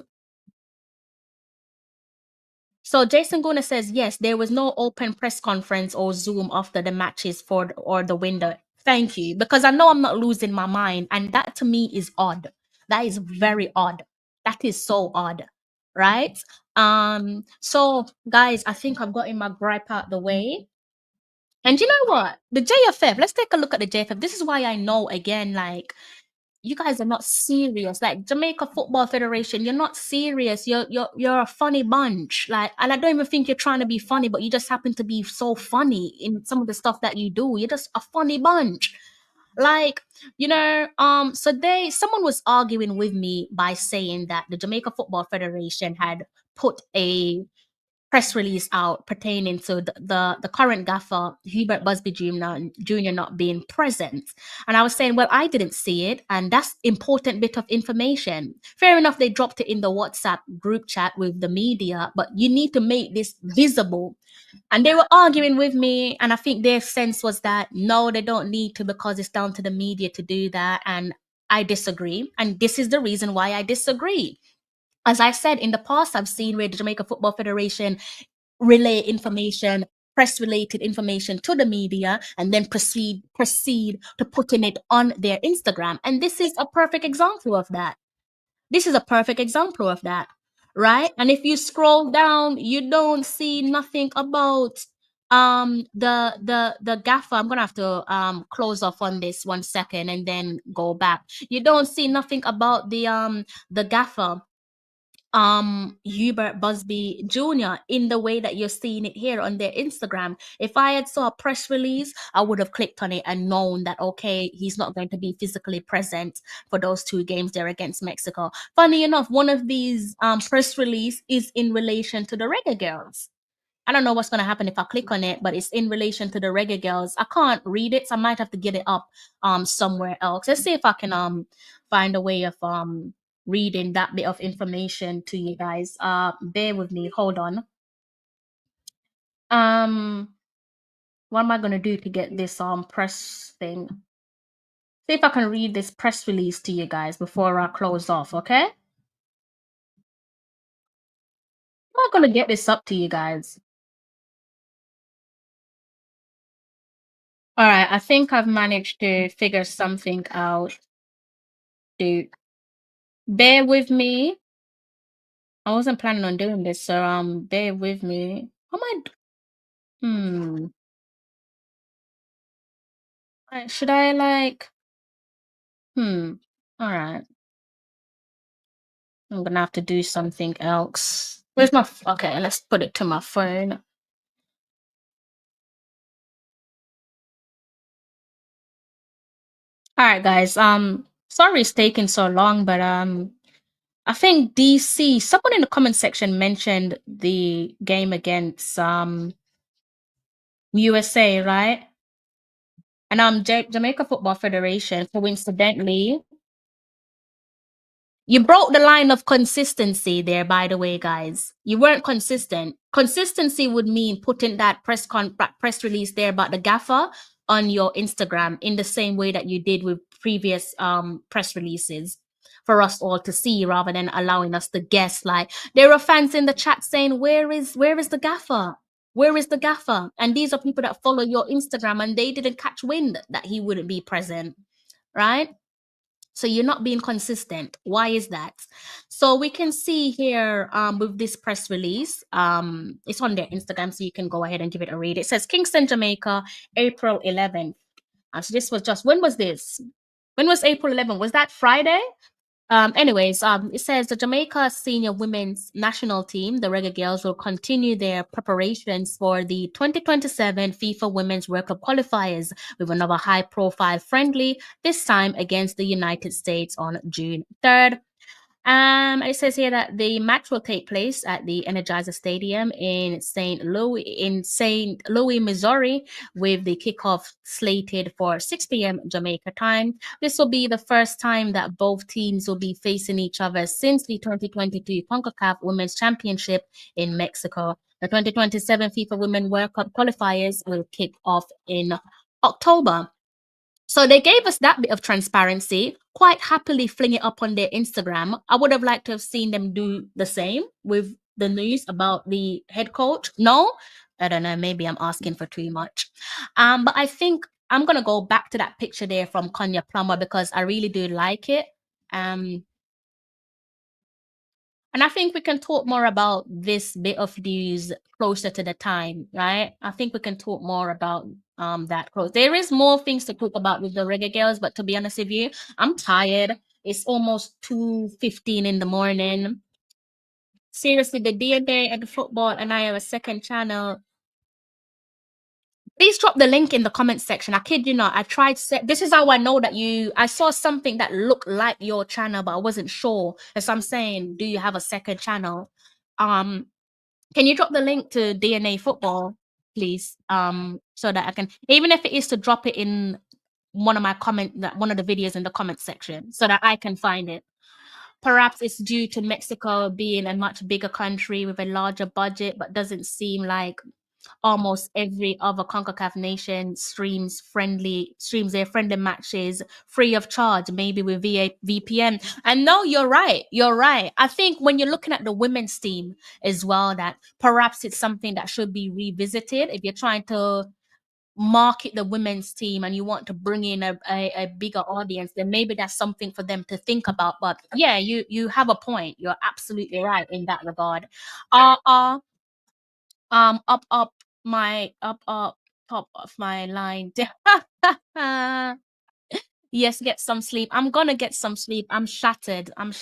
So Jason Guna says, yes, there was no open press conference or Zoom after the matches or the window. Thank you. Because I know I'm not losing my mind. And that to me is odd. That is very odd. That is so odd. Right? So guys, I think I've gotten my gripe out the way. And you know what? The JFF, let's take a look at the JFF. This is why I know again, like, you guys are not serious. Like Jamaica Football Federation, you're not serious. You're a funny bunch. Like, and I don't even think you're trying to be funny, but you just happen to be so funny in some of the stuff that you do. You're just a funny bunch. Like, so someone was arguing with me by saying that the Jamaica Football Federation had put a press release out pertaining to the current gaffer Hubert Busby Jr. not being present. And I was saying, well, I didn't see it, and that's important bit of information. Fair enough, they dropped it in the WhatsApp group chat with the media, but you need to make this visible. And they were arguing with me, and I think their sense was that no, they don't need to because it's down to the media to do that. And I disagree. And this is the reason why I disagree. As I said in the past, I've seen where the Jamaica Football Federation relay information, press-related information to the media, and then proceed to putting it on their Instagram. And this is a perfect example of that. Right? And if you scroll down, you don't see nothing about the gaffer. I'm gonna have to close off on this 1 second and then go back. You don't see nothing about the gaffer Hubert Busby Jr. in the way that you're seeing it here on their Instagram. If I had saw a press release, I would have clicked on it and known that, okay, he's not going to be physically present for those 2 games there against Mexico. Funny enough, one of these press release is in relation to the Reggae Girlz. I don't know what's going to happen if I click on it, but it's in relation to the Reggae Girlz. I can't read it, so I might have to get it up somewhere else. Let's see if I can find a way of reading that bit of information to you guys. Bear with me. Hold on. What am I gonna do to get this press thing? See if I can read this press release to you guys before I close off, okay? I'm not gonna get this up to you guys. All right, I think I've managed to figure something out. Dude, bear with me. I wasn't planning on doing this, so bear with me. How am I? Should I like? All right. I'm gonna have to do something else. Where's my? Okay, let's put it to my phone. All right, guys. Sorry it's taking so long, but I think DC. Someone in the comment section mentioned the game against USA, right? And Jamaica Football Federation, coincidentally, you broke the line of consistency there, by the way, guys. You weren't consistent. Consistency would mean putting that press release there about the gaffer on your Instagram in the same way that you did with previous press releases for us all to see, rather than allowing us to guess. Like, there are fans in the chat saying, where is the gaffer? Where is the gaffer? And these are people that follow your Instagram, and they didn't catch wind that he wouldn't be present, right? So you're not being consistent. Why is that? So we can see here with this press release, it's on their Instagram, so you can go ahead and give it a read. It says Kingston, Jamaica, April 11th. So this was just, when was this? When was April 11th? Was that Friday? It says the Jamaica senior women's national team, the Reggae Girlz, will continue their preparations for the 2027 FIFA Women's World Cup qualifiers with another high-profile friendly, this time against the United States on June 3rd. It says here that the match will take place at the Energizer Stadium in St. Louis, Missouri, with the kickoff slated for 6 p.m. Jamaica time. This will be the first time that both teams will be facing each other since the 2022 CONCACAF Women's Championship in Mexico. The 2027 FIFA Women's World Cup qualifiers will kick off in October. So they gave us that bit of transparency, quite happily fling it up on their Instagram. I would have liked to have seen them do the same with the news about the head coach. No, I don't know. Maybe I'm asking for too much. But I think I'm going to go back to that picture there from Konya Plummer, because I really do like it. And I think we can talk more about this bit of news closer to the time, right? I think we can talk more about that close. There is more things to talk about with the Reggae Girlz, but to be honest with you, I'm tired. It's almost 2:15 in the morning. Seriously, the DNA and the football, and I have a second channel. Please drop the link in the comment section. I kid you not. I tried this is how I know that I saw something that looked like your channel, but I wasn't sure. And so I'm saying, do you have a second channel? Can you drop the link to DNA football, please? So that I can, even if it is to drop it in one of the videos in the comment section, so that I can find it. Perhaps it's due to Mexico being a much bigger country with a larger budget, but doesn't seem like almost every other CONCACAF nation streams their friendly matches free of charge, maybe with VPN. And no, you're right. I think when you're looking at the women's team as well, that perhaps it's something that should be revisited. If you're trying to market the women's team and you want to bring in a bigger audience, then maybe that's something for them to think about. But yeah, you have a point. You're absolutely right in that regard. Up top of my line. Yes, get some sleep. I'm gonna get some sleep. I'm shattered. My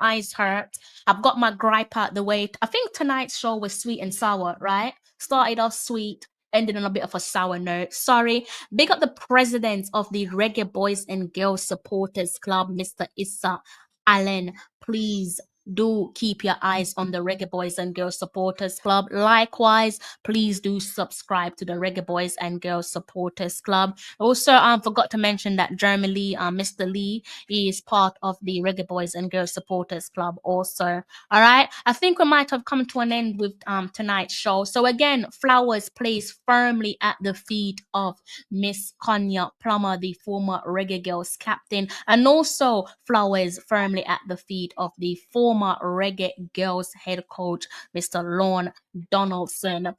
eyes hurt. I've got my gripe out the way. I think tonight's show was sweet and sour, right? Started off sweet, ended on a bit of a sour note. Sorry. Big up the president of the Reggae Boys and Girls Supporters Club, Mr. Issa Allen. Please do keep your eyes on the Reggae Boys and Girls Supporters Club. Likewise, please do subscribe to the Reggae Boys and Girls Supporters Club. Also, forgot to mention that Jeremy Lee, Mr. Lee, is part of the Reggae Boys and Girls Supporters Club also. All right. I think we might have come to an end with tonight's show. So again, flowers placed firmly at the feet of Miss Konya Plummer, the former Reggae Girlz captain, and also flowers firmly at the feet of the former Reggae Girlz head coach, Mr. Lorne Donaldson.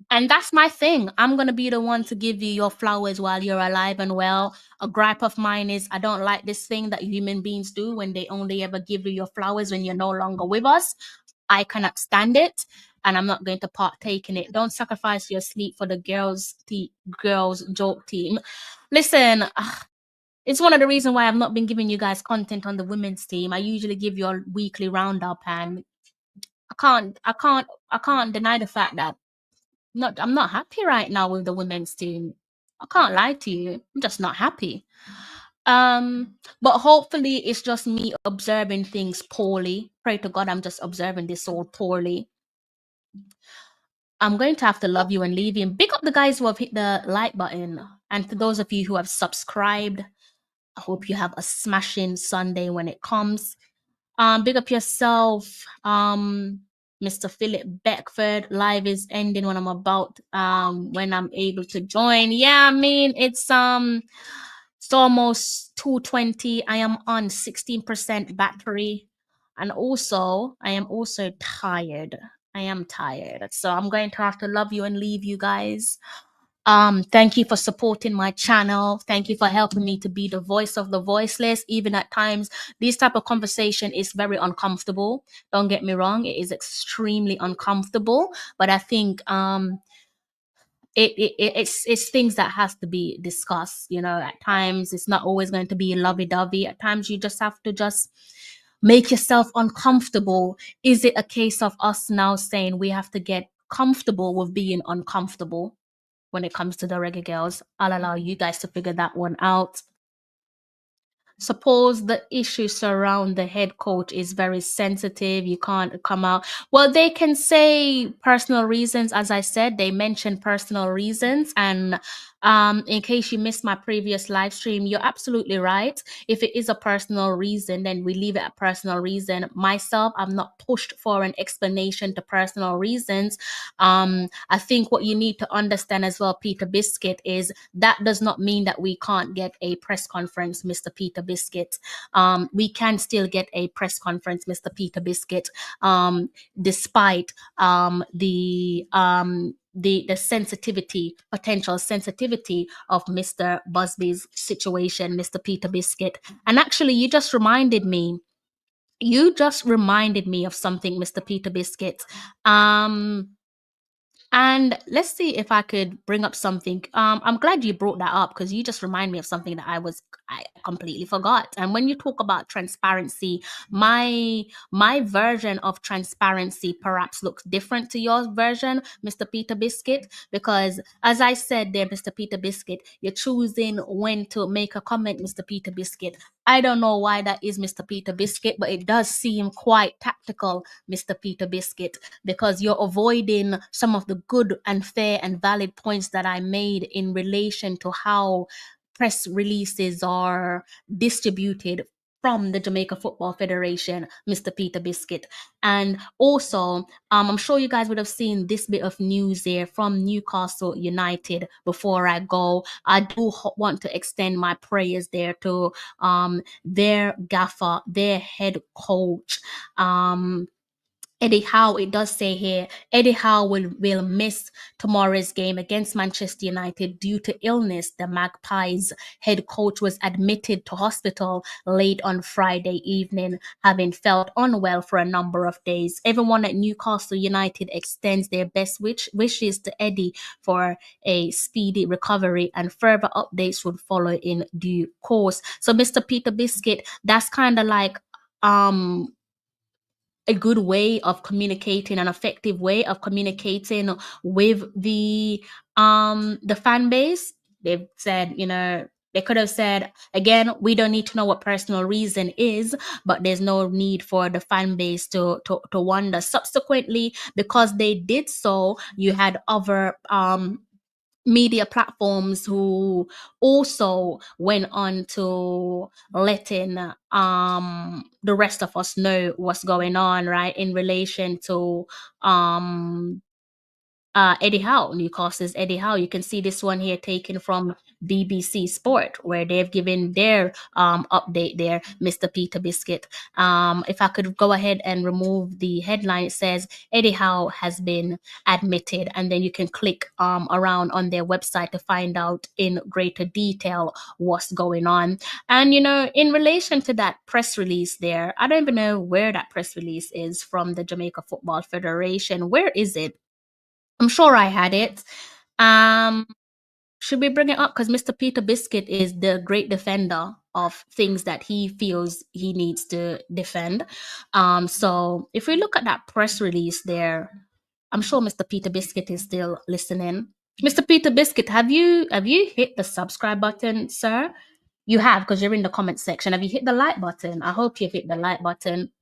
And that's my thing. I'm going to be the one to give you your flowers while you're alive and well. A gripe of mine is I don't like this thing that human beings do when they only ever give you your flowers when you're no longer with us. I cannot stand it, and I'm not going to partake in it. Don't sacrifice your sleep for the girls joke team. Listen, it's one of the reasons why I've not been giving you guys content on the women's team. I usually give you a weekly roundup, and I can't deny the fact that I'm not happy right now with the women's team. I can't lie to you. I'm just not happy. But hopefully it's just me observing things poorly. Pray to God I'm just observing this all poorly. I'm going to have to love you and leave you. Big up the guys who have hit the like button. And for those of you who have subscribed, I hope you have a smashing Sunday when it comes. Big up yourself, Mr. Philip Beckford. Live is ending when when I'm able to join. Yeah, I mean it's almost 2:20. I am on 16% battery, and also I am also tired. I am tired, so I'm going to have to love you and leave you guys. Thank you for supporting my channel. Thank you for helping me to be the voice of the voiceless. Even at times, this type of conversation is very uncomfortable. Don't get me wrong, it is extremely uncomfortable. But I think it's things that has to be discussed. You know, at times it's not always going to be lovey-dovey. At times you just have to just make yourself uncomfortable. Is it a case of us now saying we have to get comfortable with being uncomfortable? When it comes to the Reggae Girlz, I'll allow you guys to figure that one out. Suppose the issue surround the head coach is very sensitive, you can't come out. Well, they can say personal reasons. As I said, they mentioned personal reasons. And in case you missed my previous live stream, you're absolutely right. If it is a personal reason, then we leave it at personal reason. Myself, I'm not pushed for an explanation to personal reasons. I think what you need to understand as well, Peter Biscuit, is that does not mean that we can't get a press conference, Mr. Peter Biscuit. We can still get a press conference, Mr. Peter Biscuit, despite the sensitivity, potential sensitivity of Mr. Busby's situation, Mr. Peter Biscuit. And actually, you just reminded me of something, Mr. Peter Biscuit. And let's see if I could bring up something. I'm glad you brought that up because you just remind me of something that I completely forgot. And when you talk about transparency, my version of transparency perhaps looks different to your version, Mr. Peter Biscuit, because as I said there, Mr. Peter Biscuit, you're choosing when to make a comment, Mr. Peter Biscuit. I don't know why that is, Mr. Peter Biscuit, but it does seem quite tactical, Mr. Peter Biscuit, because you're avoiding some of the good and fair and valid points that I made in relation to how press releases are distributed from the Jamaica Football Federation, Mr. Peter Biscuit. And also, I'm sure you guys would have seen this bit of news there from Newcastle United. Before I go, I do want to extend my prayers there to their gaffer, their head coach, Eddie Howe. It does say here, Eddie Howe will miss tomorrow's game against Manchester United due to illness. The Magpies head coach was admitted to hospital late on Friday evening, having felt unwell for a number of days. Everyone at Newcastle United extends their best wishes to Eddie for a speedy recovery, and further updates would follow in due course. So, Mr. Peter Biscuit, that's kind of like a good way of communicating, an effective way of communicating with the fan base. They've said, you know, they could have said, again, we don't need to know what personal reason is, but there's no need for the fan base to wonder. Subsequently, because they did so, you had other media platforms who also went on to letting the rest of us know what's going on, right, in relation to Eddie Howe, Newcastle's Eddie Howe. You can see this one here taken from BBC Sport, where they've given their update there, Mr. Peter Biscuit. If I could go ahead and remove the headline, it says Eddie Howe has been admitted, and then you can click around on their website to find out in greater detail what's going on. And, you know, in relation to that press release there, I don't even know where that press release is from the Jamaica Football Federation. Where is it? I'm sure I had it. Should we bring it up? Because Mr. Peter Biscuit is the great defender of things that he feels he needs to defend. So if we look at that press release there, I'm sure Mr. Peter Biscuit is still listening. Mr. Peter Biscuit, have you hit the subscribe button, sir? You have, because you're in the comment section. Have you hit the like button? I hope you've hit the like button.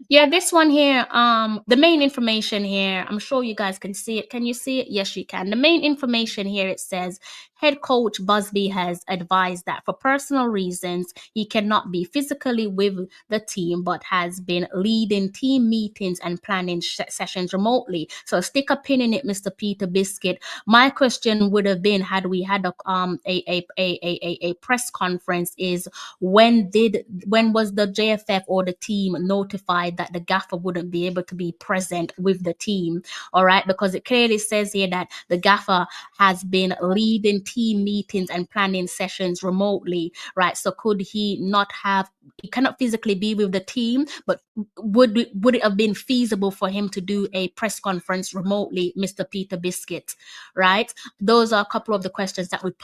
Yeah, this one here, the main information here, I'm sure you guys can see it. Can you see it? Yes, you can. The main information here, it says head coach Busby has advised that for personal reasons, he cannot be physically with the team, but has been leading team meetings and planning sessions remotely. So stick a pin in it, Mr. Peter Biscuit. My question would have been, had we had a press conference, is when was the JFF or the team notified that the gaffer wouldn't be able to be present with the team? All right, because it clearly says here that the gaffer has been leading team meetings and planning sessions remotely, right? So could he not have, he cannot physically be with the team, but would it have been feasible for him to do a press conference remotely, Mr. Peter Biscuit, right? Those are a couple of the questions that would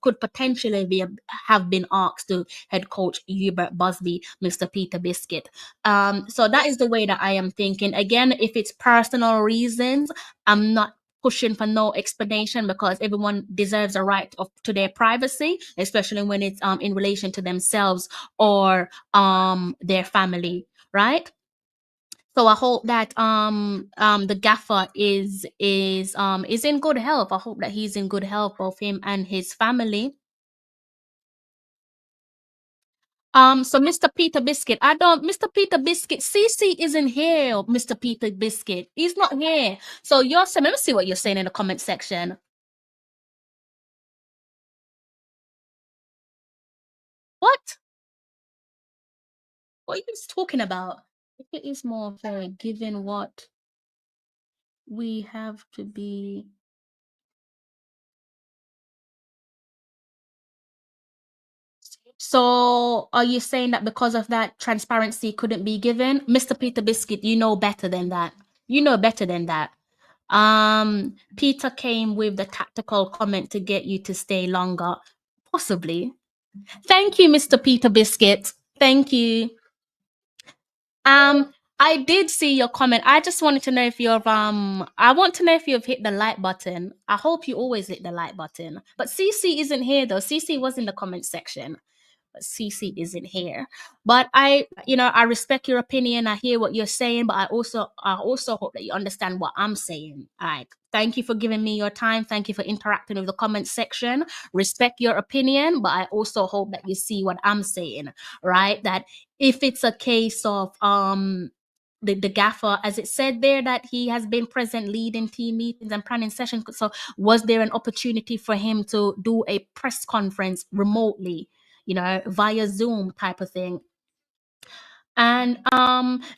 could potentially have been asked to head coach Hubert Busby, Mr. Peter Biscuit. So that is the way that I am thinking. Again, if it's personal reasons, I'm not pushing for no explanation, because everyone deserves a right to their privacy, especially when it's in relation to themselves or their family, right? So I hope that the gaffer is in good health. I hope that he's in good health, both him and his family. So Mr. Peter Biscuit, Mr. Peter Biscuit, CC isn't here, Mr. Peter Biscuit. He's not here. So you're saying, let me see what you're saying in the comment section. What? What are you talking about? If it is more fair, given what we have to be. So are you saying that because of that, transparency couldn't be given? Mr. Peter Biscuit, you know better than that. You know better than that. Peter came with the tactical comment to get you to stay longer. Possibly. Thank you, Mr. Peter Biscuit. Thank you. I did see your comment. I just wanted to know if you've I want to know if you've hit the like button. I hope you always hit the like button. But CC isn't here though. CC was in the comment section, but CC isn't here. But I respect your opinion. I hear what you're saying, but I also hope that you understand what I'm saying. All right. Thank you for giving me your time. Thank you for interacting with the comment section. Respect your opinion, but I also hope that you see what I'm saying, right? That if it's a case of the gaffer, as it said there, that he has been present leading team meetings and planning sessions. So was there an opportunity for him to do a press conference remotely, via Zoom type of thing? And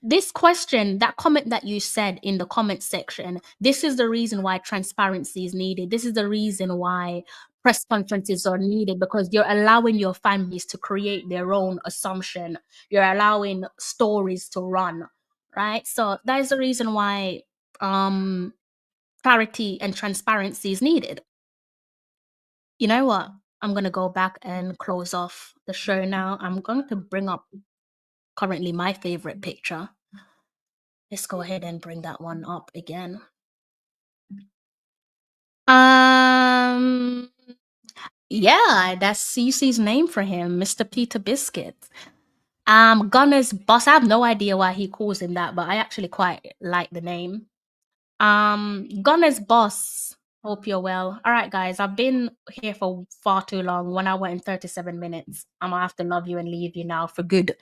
this question, that comment that you said in the comment section, this is the reason why transparency is needed. This is the reason why press conferences are needed, because you're allowing your fan base to create their own assumption. You're allowing stories to run, right? So that is the reason why clarity and transparency is needed. You know what? I'm going to go back and close off the show now. I'm going to bring up currently my favorite picture. Let's go ahead and bring that one up again. Yeah, that's CC's name for him, Mr. Peter Biscuit. Gunner's Boss. I have no idea why he calls him that, but I actually quite like the name. Gunner's Boss. Hope you're well. All right, guys, I've been here for far too long. 1 hour and 37 minutes. I'm gonna have to love you and leave you now for good.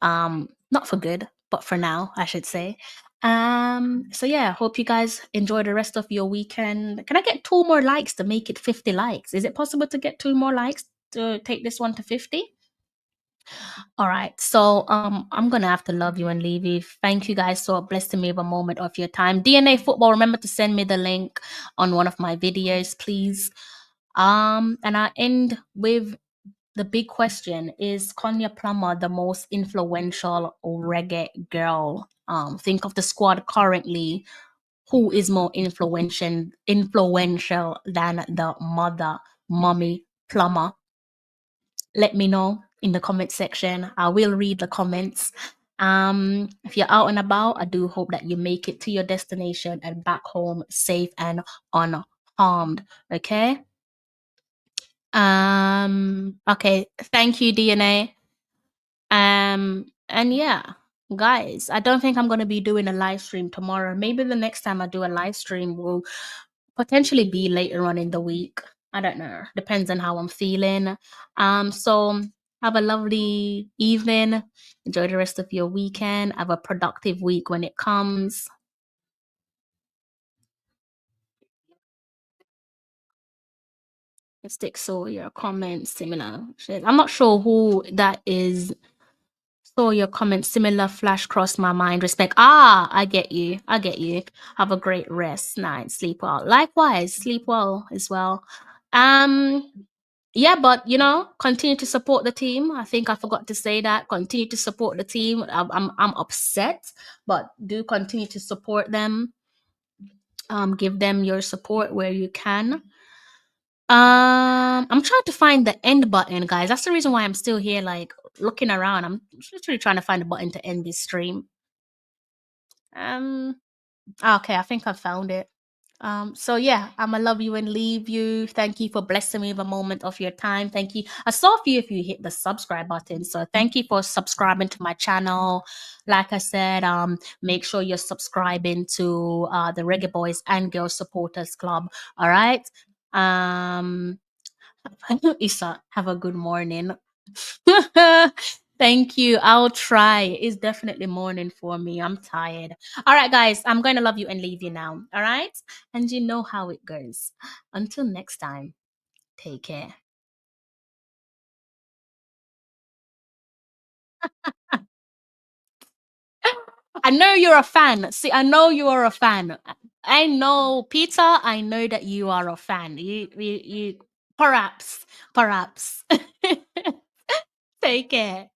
Not for good, but for now, I should say. So yeah, hope you guys enjoy the rest of your weekend. Can I get 2 more likes to make it 50 likes? Is it possible to get 2 more likes to take this one to 50? All right. So I'm gonna have to love you and leave you. Thank you guys so blessed me with a moment of your time. DNA football, remember to send me the link on one of my videos, please. And I end with the big question: is Konya Plummer the most influential reggae girl? Think of the squad currently. Who is more influential than the mommy Plummer? Let me know in the comment section. I will read the comments. If you're out and about, I do hope that you make it to your destination and back home safe and unharmed. Okay. Okay, thank you, DNA. And yeah, guys, I don't think I'm going to be doing a live stream tomorrow. Maybe the next time I do a live stream will potentially be later on in the week. I don't know. Depends on how I'm feeling. So have a lovely evening. Enjoy the rest of your weekend. Have a productive week when it comes. Stick saw your comments similar. Shit. I'm not sure who that is. Saw your comments similar. Flash crossed my mind. Respect. Ah, I get you. I get you. Have a great rest night. Sleep well. Likewise, sleep well as well. Yeah, but continue to support the team. I think I forgot to say that. Continue to support the team. I'm upset, but do continue to support them. Give them your support where you can. I'm trying to find the end button, guys. That's the reason why I'm still here, like looking around. I'm literally trying to find a button to end this stream. Okay, I think I found it. So yeah, I'ma love you and leave you. Thank you for blessing me with a moment of your time. Thank you. I saw a few of you hit the subscribe button. So thank you for subscribing to my channel. Like I said, make sure you're subscribing to the Reggae Boys and Girls Supporters Club. All right. Isa, have a good morning. Thank you. I'll try. It's definitely morning for me. I'm tired. All right, guys, I'm going to love you and leave you now. All right. And you know how it goes. Until next time, take care. I know you're a fan. See, I know you are a fan. I know, Peter, I know that you are a fan. You perhaps. Take care.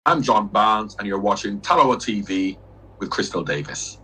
I'm John Barnes, and you're watching Talawa TV with Crystal Davis.